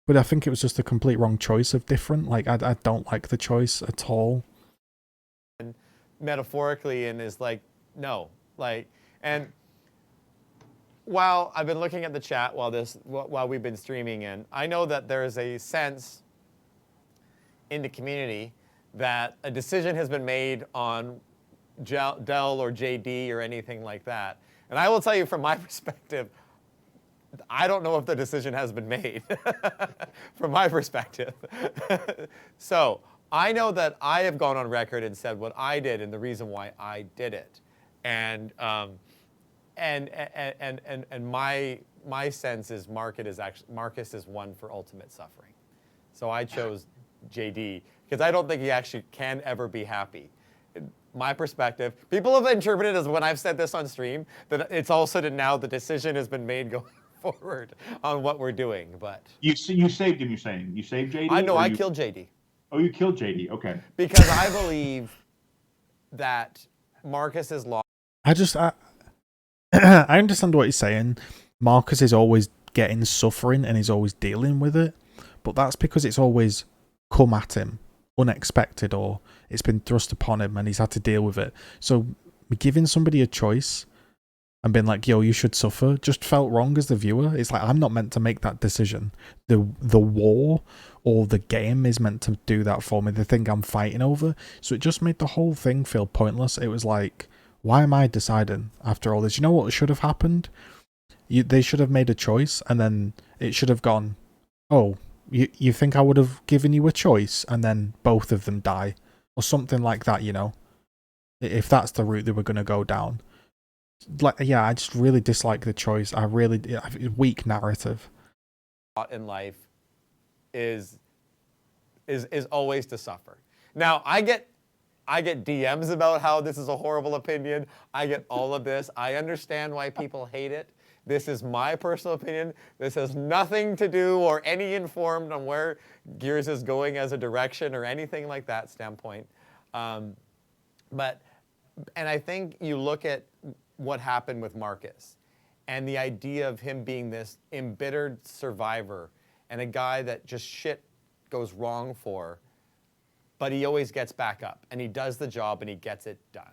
But I think it was just a complete wrong choice of different. Like, I don't like the choice at all. Metaphorically, and is like, no, like, and while I've been looking at the chat while we've been streaming, and I know that there is a sense in the community that a decision has been made on Del or JD or anything like that. And I will tell you, from my perspective, I don't know if the decision has been made from my perspective. So I know that I have gone on record and said what I did and the reason why I did it, and my my sense is Marcus is one for ultimate suffering. So I chose JD because I don't think he actually can ever be happy. My perspective, people have interpreted as when I've said this on stream that it's also that now the decision has been made going forward on what we're doing. But you saved him. You're saying you saved JD? I know I killed JD. Oh, you killed JD. Okay. Because I believe that Marcus is lost. I I understand what he's saying. Marcus is always getting suffering and he's always dealing with it, but that's because it's always come at him unexpected, or it's been thrust upon him and he's had to deal with it. So giving somebody a choice and being like, yo, you should suffer, just felt wrong as the viewer. It's like, I'm not meant to make that decision. The war or the game is meant to do that for me, the thing I'm fighting over. So it just made the whole thing feel pointless. It was like, why am I deciding after all this? You know what should have happened? They should have made a choice, and then it should have gone, oh, you think I would have given you a choice, and then both of them die, or something like that, you know? If that's the route they were going to go down. Like, yeah, I just really dislike the choice. Weak narrative. In life is always to suffer. Now, I get DMs about how this is a horrible opinion. I get all of this. I understand why people hate it. This is my personal opinion. This has nothing to do or any informed on where Gears is going as a direction or anything like that standpoint. And I think you look at what happened with Marcus and the idea of him being this embittered survivor and a guy that just shit goes wrong for, but he always gets back up and he does the job and he gets it done.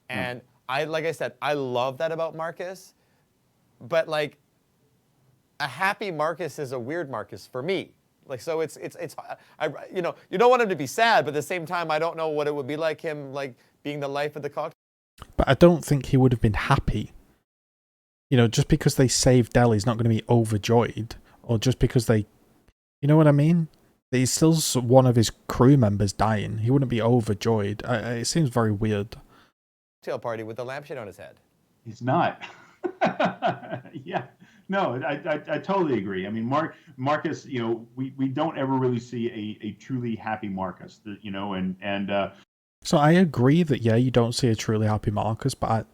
And like I said, I love that about Marcus, but like a happy Marcus is a weird Marcus for me. Like, so it's you know, you don't want him to be sad, but at the same time, I don't know what it would be like him, like being the life of the cocktail. But I don't think he would have been happy. You know, just because they saved Dell, he's not going to be overjoyed, or just because they, you know what I mean? He's still one of his crew members dying. He wouldn't be overjoyed. It seems very weird. Cocktail party with the lampshade on his head. He's not. Yeah. No, I totally agree. I mean, Marcus, you know, we don't ever really see a truly happy Marcus, you know, and So I agree that, yeah, you don't see a truly happy Marcus, but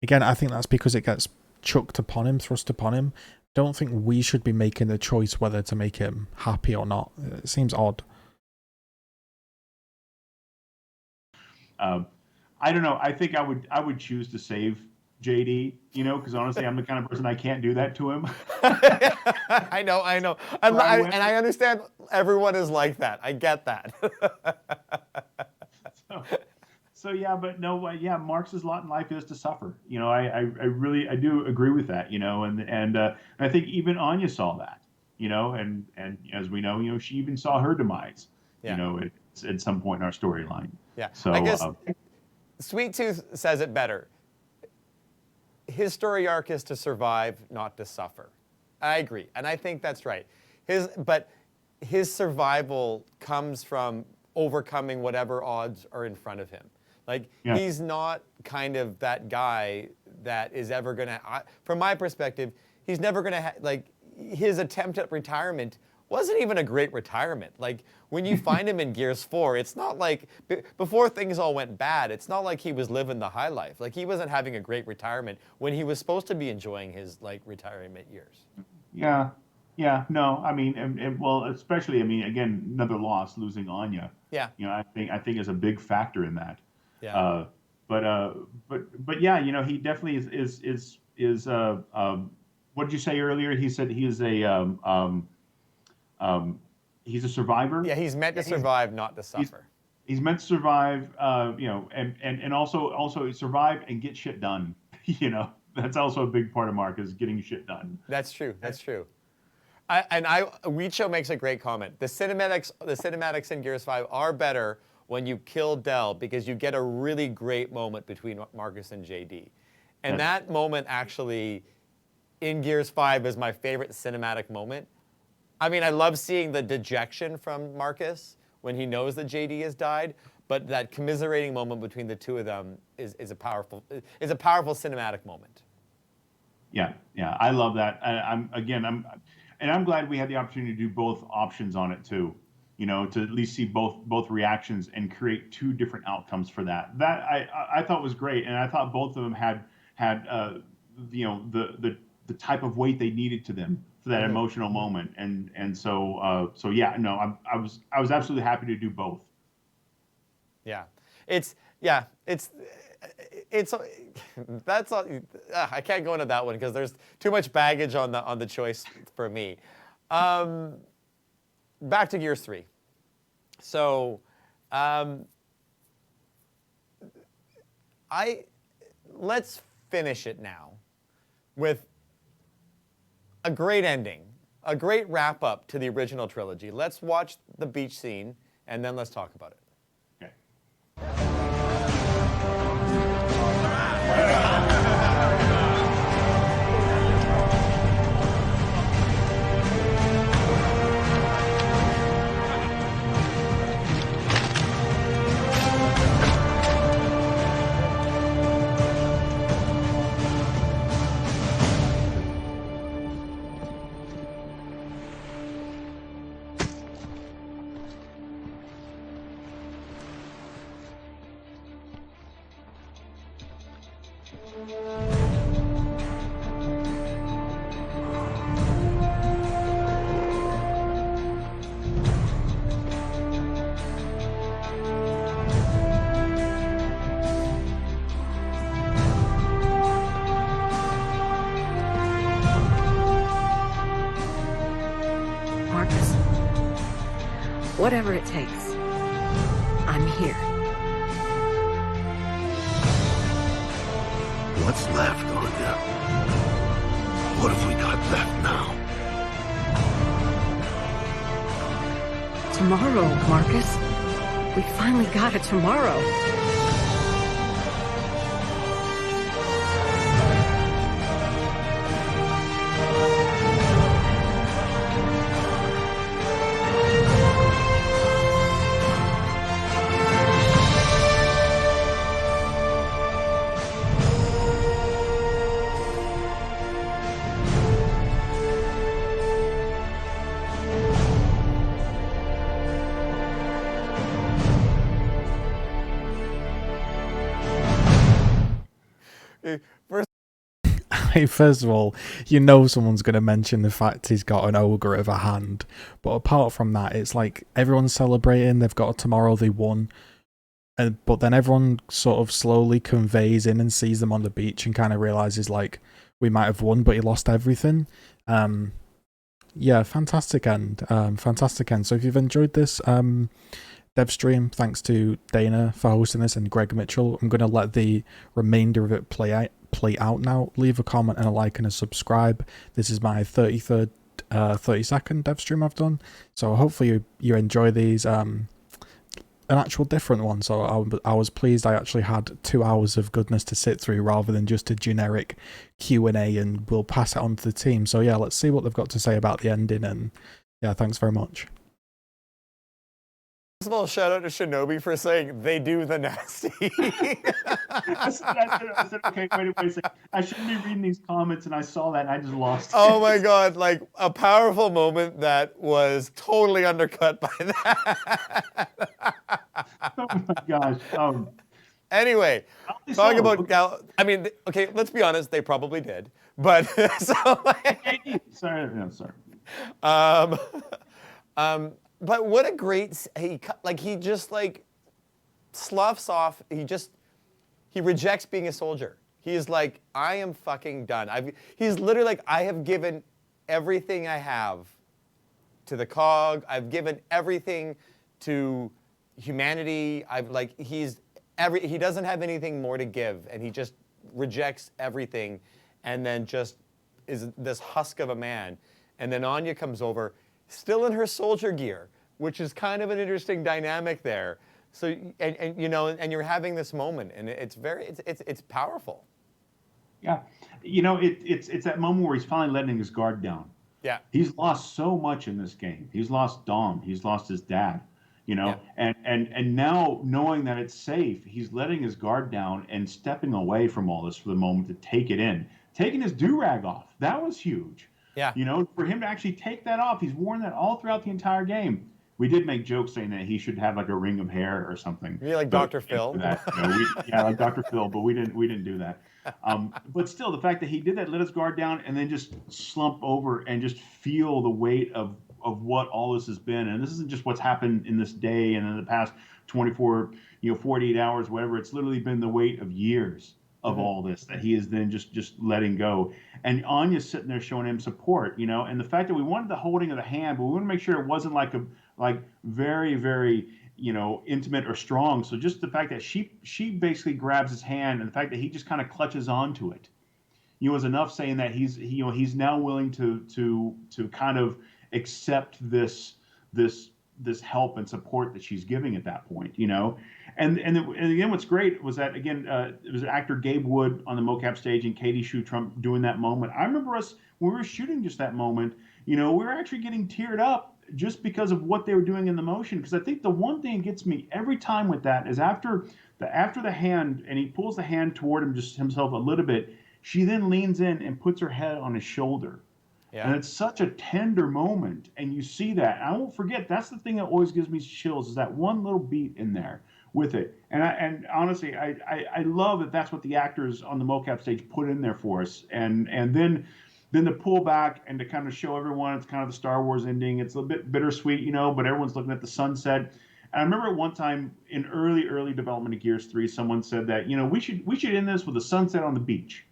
again, I think that's because it gets chucked upon him, thrust upon him. Don't think we should be making the choice whether to make him happy or not. It seems odd. I don't know. I think I would choose to save JD, you know, because honestly, I'm the kind of person I can't do that to him. I know. And I understand everyone is like that. I get that. So yeah, but no, yeah, Marx's lot in life is to suffer. You know, I really do agree with that. You know, and I think even Anya saw that. You know, and as we know, you know, she even saw her demise. Yeah. You know, at some point in our storyline. Yeah. So I guess Sweet Tooth says it better. His story arc is to survive, not to suffer. I agree, and I think that's right. But his survival comes from overcoming whatever odds are in front of him. Like, he's not kind of that guy that is ever gonna, from my perspective, he's never gonna, like, his attempt at retirement wasn't even a great retirement. Like, when you find him in Gears 4, it's not like, before things all went bad, it's not like he was living the high life. Like, he wasn't having a great retirement when he was supposed to be enjoying his, like, retirement years. Yeah. Yeah, no, I mean, and well, especially, I mean, again, another loss, losing Anya. Yeah. You know, I think is a big factor in that. Yeah. But yeah, you know, he definitely is what did you say earlier? He said he is he's a survivor. Yeah, he's meant to survive, not to suffer. He's meant to survive, you know, and also survive and get shit done. You know, that's also a big part of Mark is getting shit done. That's true. That's true. Weecho makes a great comment. The cinematics in Gears 5 are better when you kill Dell because you get a really great moment between Marcus and JD. And that moment actually in Gears 5 is my favorite cinematic moment. I mean, I love seeing the dejection from Marcus when he knows that JD has died, but that commiserating moment between the two of them is a powerful cinematic moment. Yeah, I love that. I'm glad we had the opportunity to do both options on it too. To at least see both reactions and create two different outcomes for that. That I thought was great, and I thought both of them had the type of weight they needed to them for that emotional moment, and so yeah, no, I was absolutely happy to do both. Yeah, it's that's all. I can't go into that one because there's too much baggage on the choice for me. Back to Gears 3. So, let's finish it now with a great ending, a great wrap up to the original trilogy. Let's watch the beach scene and then let's talk about it. Marcus, whatever it takes, I'm here. What's left, Anya? What have we got left now? Tomorrow, Marcus. We finally got a tomorrow. First of all, someone's going to mention the fact he's got an ogre of a hand. But apart from that, it's like everyone's celebrating. They've got a tomorrow, they won. But then everyone sort of slowly conveys in and sees them on the beach and kind of realizes, like, we might have won, but he lost everything. Yeah, fantastic end. Fantastic end. So if you've enjoyed this dev stream, thanks to Dana for hosting this and Greg Mitchell. I'm going to let the remainder of it play out now. Leave a comment and a like and a subscribe. This is my 30-second dev stream I've done. So hopefully you enjoy these. An actual different one. So I was pleased I actually had 2 hours of goodness to sit through rather than just a generic Q&A, and we'll pass it on to the team. So yeah, let's see what they've got to say about the ending, and yeah, thanks very much. First of all, shout out to Shinobi for saying they do the nasty. I said, okay, wait a second. I shouldn't be reading these comments, and I saw that, and I just lost it. Oh my God, like a powerful moment that was totally undercut by that. Oh my gosh. Anyway, talking about I mean, okay, let's be honest, they probably did, but so. Sorry, no, sorry. But what a great he just like sloughs off. He rejects being a soldier. He is like, I am fucking done. He's literally like, I have given everything I have to the COG. I've given everything to humanity. He doesn't have anything more to give, and he just rejects everything, and then just is this husk of a man. And then Anya comes over, still in her soldier gear, which is kind of an interesting dynamic there. So and you're having this moment, and it's powerful. Yeah, it's that moment where he's finally letting his guard down. Yeah, he's lost so much in this game. He's lost Dom. He's lost his dad. Yeah. And now knowing that it's safe, he's letting his guard down and stepping away from all this for the moment to take it in, taking his do-rag off. That was huge. Yeah. You know, for him to actually take that off, he's worn that all throughout the entire game. We did make jokes saying that he should have like a ring of hair or something. You're like Dr. Phil. That, you know, yeah, like Dr. Phil, but we didn't do that. But still, the fact that he did that, let his guard down, and then just slump over and just feel the weight of what all this has been. And this isn't just what's happened in this day and in the past 24, 48 hours, whatever. It's literally been the weight of years of all this that he is then just letting go. And Anya's sitting there showing him support, you know, and the fact that we wanted the holding of the hand, but we want to make sure it wasn't like very, very, you know, intimate or strong. So just the fact that she basically grabs his hand, and the fact that he just kind of clutches onto it, you know, was enough, saying that he's now willing to kind of accept this help and support that she's giving at that point, you know. And again, what's great was that, again, it was actor Gabe Wood on the mocap stage and Katie Shue-Trump doing that moment. I remember us, when we were shooting just that moment, you know, we were actually getting teared up just because of what they were doing in the motion. Because I think the one thing that gets me every time with that is after the hand, and he pulls the hand toward him just himself a little bit, she then leans in and puts her head on his shoulder. Yeah. And it's such a tender moment, and you see that. I won't forget, that's the thing that always gives me chills, is that one little beat in there with it. And honestly, I love that that's what the actors on the mocap stage put in there for us. And then to pull back and to kind of show everyone it's kind of the Star Wars ending. It's a bit bittersweet, you know, but everyone's looking at the sunset. And I remember at one time in early development of Gears 3, someone said that, you know, we should end this with a sunset on the beach.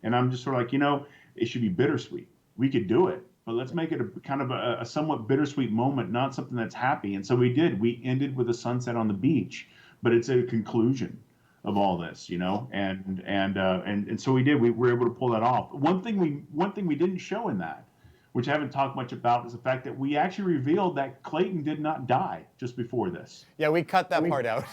And I'm just sort of like, you know, it should be bittersweet. We could do it, but let's make it a kind of a somewhat bittersweet moment, not something that's happy. And so we did. We ended with a sunset on the beach, but it's a conclusion of all this, you know. And so we did. We were able to pull that off. One thing we didn't show in that, which I haven't talked much about, is the fact that we actually revealed that Clayton did not die just before this. Yeah, we cut that part out.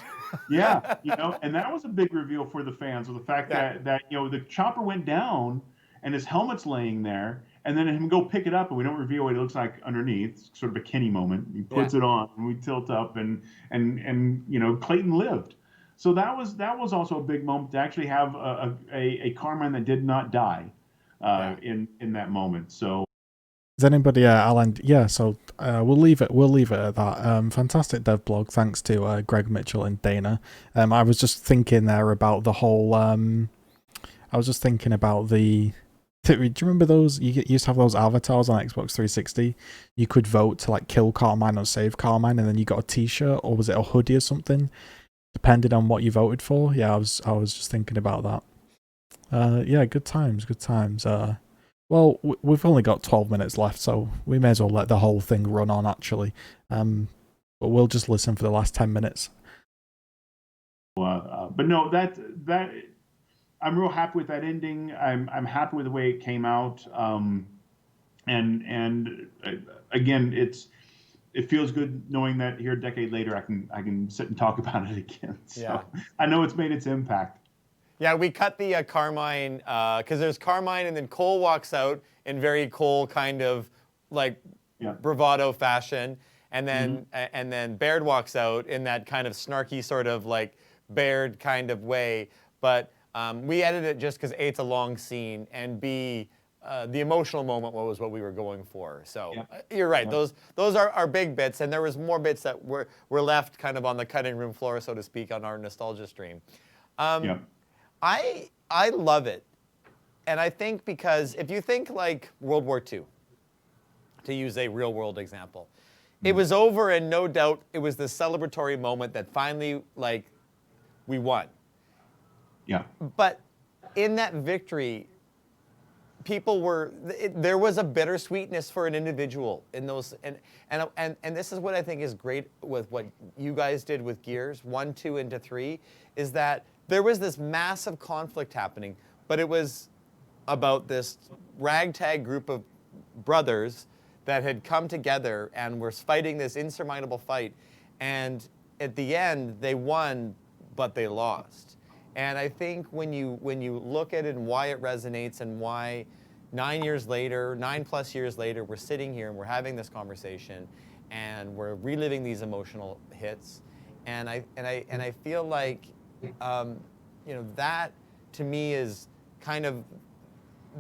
Yeah, you know, and that was a big reveal for the fans, with the fact that you know, the chopper went down and his helmet's laying there. And then him go pick it up, and we don't reveal what it looks like underneath. It's sort of a Kenny moment. He puts it on, and we tilt up, and you know, Clayton lived. So that was also a big moment to actually have a Carmine that did not die in that moment. So, is anybody, Alan? Yeah. So we'll leave it at that. Fantastic dev blog. Thanks to Greg Mitchell and Dana. I was just thinking there about the whole. I was just thinking about the. Do you remember those? You used to have those avatars on Xbox 360. You could vote to like kill Carmine or save Carmine, and then you got a T-shirt, or was it a hoodie or something, depending on what you voted for. Yeah, I was just thinking about that. Yeah, good times. Well, we've only got 12 minutes left, so we may as well let the whole thing run on, actually. But we'll just listen for the last 10 minutes. But no, that. I'm real happy with that ending. I'm happy with the way it came out. And again, it feels good knowing that here a decade later I can sit and talk about it again. So yeah. I know it's made its impact. Yeah, we cut the Carmine because there's Carmine, and then Cole walks out in very Cole kind of like bravado fashion, and then Baird walks out in that kind of snarky sort of like Baird kind of way, but. We edited it just because A, it's a long scene, and B, the emotional moment was what we were going for. So you're right; those are big bits, and there was more bits that were left kind of on the cutting room floor, so to speak, on our nostalgia stream. I love it, and I think because if you think like World War II, to use a real world example, it was over, and no doubt it was the celebratory moment that finally like we won. Yeah. But in that victory, there was a bittersweetness for an individual in those, and this is what I think is great with what you guys did with Gears 1, 2, into 3, is that there was this massive conflict happening, but it was about this ragtag group of brothers that had come together and were fighting this insurmountable fight, and at the end they won, but they lost. And I think when you look at it and why it resonates, and why 9 plus years later, we're sitting here and we're having this conversation, and we're reliving these emotional hits, and I feel like, you know, that to me is kind of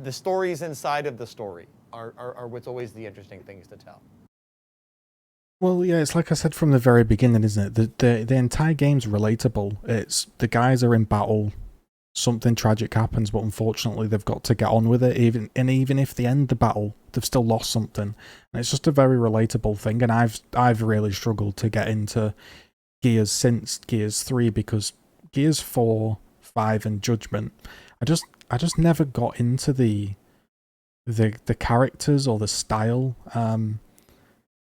the stories inside of the story are what's always the interesting things to tell. Well, yeah, it's like I said from the very beginning, isn't it? The entire game's relatable. It's the guys are in battle, something tragic happens, but unfortunately they've got to get on with it. Even if they end the battle, they've still lost something, and it's just a very relatable thing. And I've really struggled to get into Gears since Gears 3, because Gears 4, 5, and Judgment, I just never got into the characters or the style.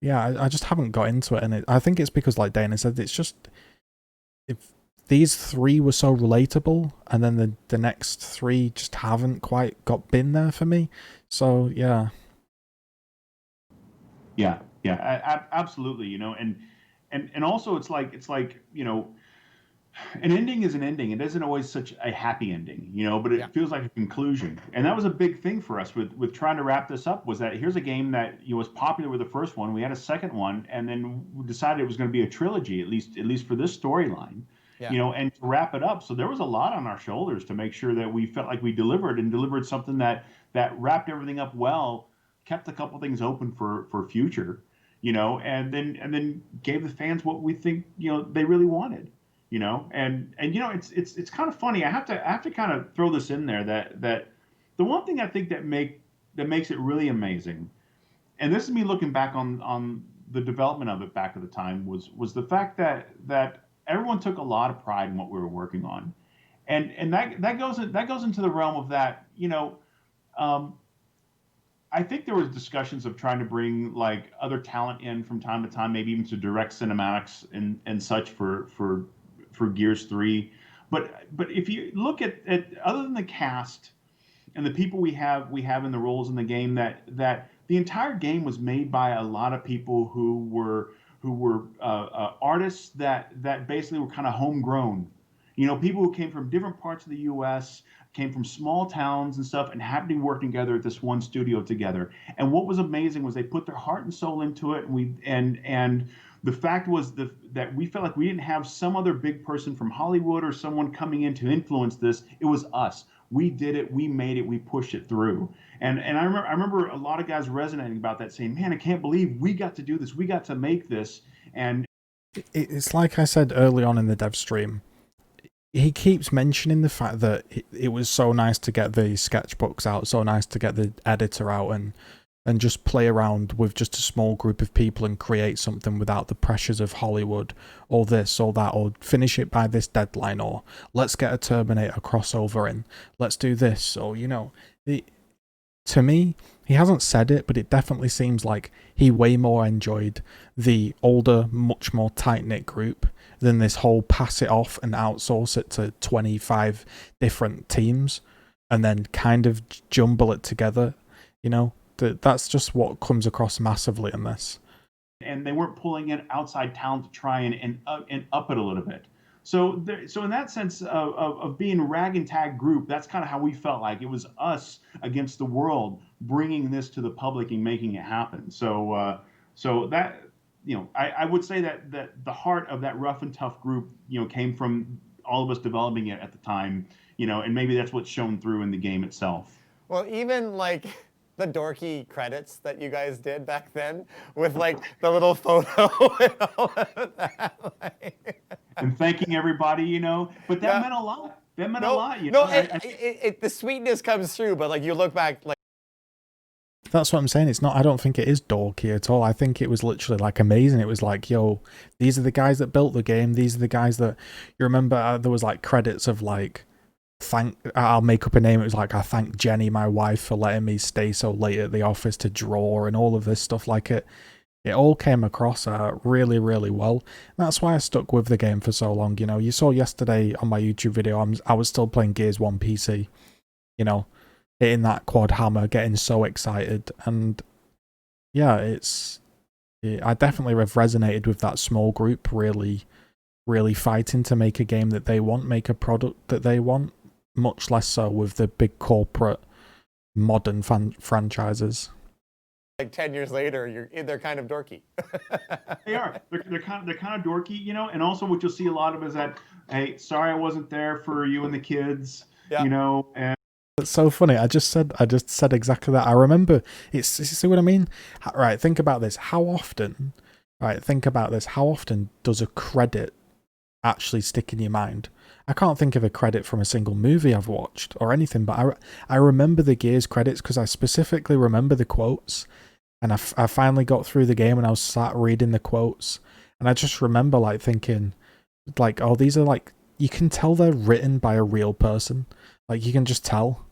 Yeah, I just haven't got into it, and I think it's because, like Dana said, it's just, if these three were so relatable, and then the next three just haven't quite been there for me. So yeah. Yeah, absolutely. You know, and also it's like, you know, an ending is an ending. It isn't always such a happy ending, you know, but it feels like a conclusion. And that was a big thing for us with trying to wrap this up, was that here's a game that, you know, was popular with the first one. We had a second one, and then we decided it was going to be a trilogy, at least for this storyline, you know, and to wrap it up. So there was a lot on our shoulders to make sure that we felt like we delivered something that wrapped everything up well, kept a couple things open for future, you know, and then gave the fans what we think, you know, they really wanted. You know, and you know, it's kind of funny. I have to kind of throw this in there, that the one thing I think that makes it really amazing, and this is me looking back on the development of it back at the time, was the fact that everyone took a lot of pride in what we were working on, and that goes into the realm of that, you know. I think there was discussions of trying to bring like other talent in from time to time, maybe even to direct cinematics and such for Gears 3. But if you look at other than the cast and the people we have in the roles in the game, that the entire game was made by a lot of people who were artists that basically were kind of homegrown. You know, people who came from different parts of the U.S., came from small towns and stuff, and happened to be working together at this one studio together. And what was amazing was they put their heart and soul into it, and the fact was that we felt like we didn't have some other big person from Hollywood or someone coming in to influence this. It was us. We did it. We made it. We pushed it through. And I remember a lot of guys resonating about that, saying, "Man, I can't believe we got to do this. We got to make this." And it's like I said early on in the dev stream. He keeps mentioning the fact that it was so nice to get the sketchbooks out, so nice to get the editor out and just play around with just a small group of people and create something without the pressures of Hollywood or this or that, or finish it by this deadline, or let's get a Terminator crossover in, let's do this, or, you know, to me, he hasn't said it, but it definitely seems like he way more enjoyed the older, much more tight-knit group than this whole pass it off and outsource it to 25 different teams and then kind of jumble it together. You know, that's just what comes across massively in this. And they weren't pulling in outside talent to try and up it a little bit. So in that sense of being a rag and tag group, that's kind of how we felt like. It was us against the world, bringing this to the public and making it happen. So that, you know, I would say that the heart of that rough and tough group, you know, came from all of us developing it at the time, you know, and maybe that's what's shown through in the game itself. Well, even like the dorky credits that you guys did back then with like the little photo and all of that. And thanking everybody, you know, but that meant a lot. That meant a lot, you know. No, the sweetness comes through, but like you look back, like. That's what I'm saying. It's not, I don't think it is dorky at all. I think it was literally like amazing. It was like, yo, these are the guys that built the game. These are the guys that, you remember there was like credits of like, I'll make up a name. It was like, I thank Jenny, my wife, for letting me stay so late at the office to draw and all of this stuff. Like it all came across really, really well. And that's why I stuck with the game for so long. You know, you saw yesterday on my YouTube video, I was still playing Gears 1 PC, you know, hitting that quad hammer, getting so excited. And yeah, I definitely have resonated with that small group, really, really fighting to make a game that they want, make a product that they want, much less so with the big corporate modern franchises. Like 10 years later, they're kind of dorky. They are. They're kind of dorky, you know. And also, what you'll see a lot of is that, hey, sorry I wasn't there for you and the kids, you know. And That's so funny. I just said exactly that. I remember. It's you see what I mean? Right. Think about this. How often? Right. Think about this. How often does a credit actually stick in your mind? I can't think of a credit from a single movie I've watched or anything, but I remember the Gears credits because I specifically remember the quotes, and I finally got through the game and I was sat reading the quotes, and I just remember like thinking, like, oh, these are like, you can tell they're written by a real person. Like, you can just tell.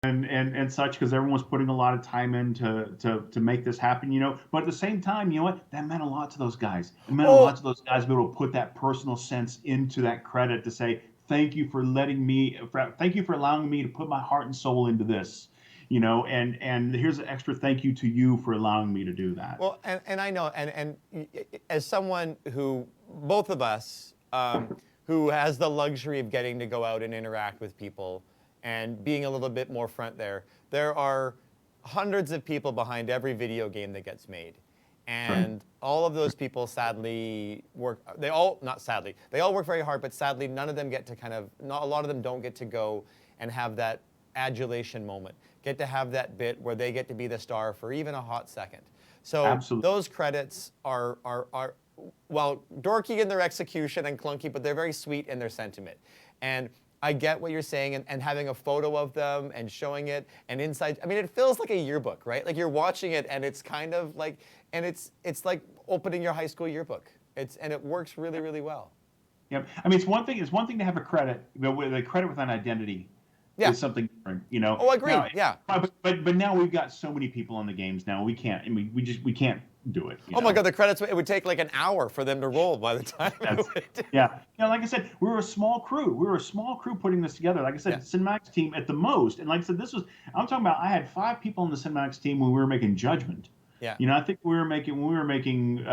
And such, because everyone's putting a lot of time in to make this happen, you know. But at the same time, you know what? That meant a lot to those guys. It meant a lot to those guys to be able to put that personal sense into that credit to say, thank you for thank you for allowing me to put my heart and soul into this. You know, and here's an extra thank you to you for allowing me to do that. Well, and I know, and as someone who, both of us, who has the luxury of getting to go out and interact with people and being a little bit more front there are hundreds of people behind every video game that gets made. And all of those people sadly work, they all work very hard, but sadly none of them get to a lot of them don't get to go and have that adulation moment, get to have that bit where they get to be the star for even a hot second. So Absolutely. those credits are well, dorky in their execution and clunky, but they're very sweet in their sentiment. And I get what you're saying, and having a photo of them and showing it, and inside, I mean, it feels like a yearbook, right? Like you're watching it and it's kind of like, and it's like opening your high school yearbook. And it works really, really well. Yeah, I mean, it's one thing to have a credit, but with a credit with an identity is something different, you know. Oh, agreed. Now, but now we've got so many people in the games now. We can't. I mean, we can't do it. Oh my God, the credits! It would take like an hour for them to roll by the time. Yeah, you know, like I said, we were a small crew. We were a small crew putting this together. Like I said, Cinematics team at the most. And like I said, I'm talking about. I had 5 people on the Cinematics team when we were making Judgment. Yeah. You know, I think when we were making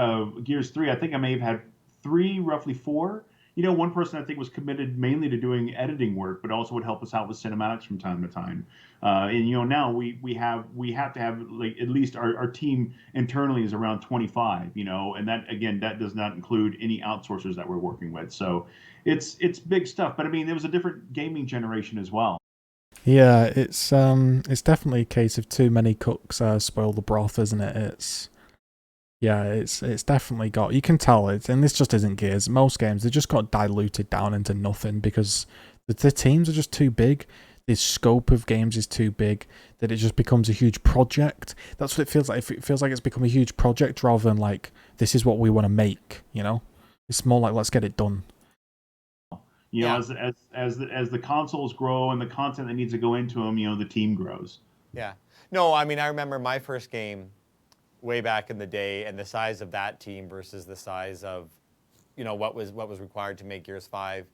Gears 3, I think I may have had 3, roughly 4. You know, one person I think was committed mainly to doing editing work, but also would help us out with cinematics from time to time. And you know, now we have to have like at least our team internally is around 25. You know, and that again, that does not include any outsourcers that we're working with. So it's big stuff. But I mean, it was a different gaming generation as well. Yeah, it's definitely a case of too many cooks spoil the broth, isn't it? It's definitely got, you can tell it, and this just isn't Gears. Most games, they just got diluted down into nothing because the teams are just too big. The scope of games is too big that it just becomes a huge project. That's what it feels like. It feels like it's become a huge project rather than like, this is what we want to make, you know? It's more like, let's get it done. You know, as the consoles grow and the content that needs to go into them, you know, the team grows. Yeah. No, I mean, I remember my first game way back in the day, and the size of that team versus the size of, you know, what was required to make Gears 5.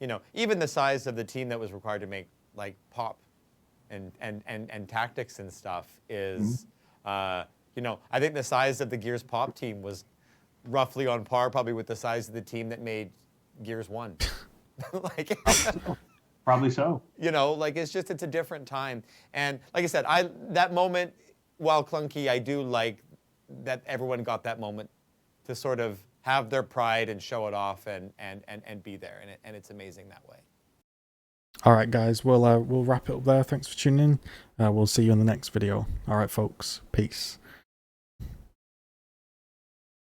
You know, even the size of the team that was required to make like pop and tactics and stuff is, you know, I think the size of the Gears pop team was roughly on par probably with the size of the team that made Gears 1. Like, probably so. You know, like it's a different time. And like I said, that moment, while clunky, I do like that everyone got that moment to sort of have their pride and show it off and be there. And it's amazing that way. All right, guys, we'll wrap it up there. Thanks for tuning in. We'll see you in the next video. All right, folks. Peace.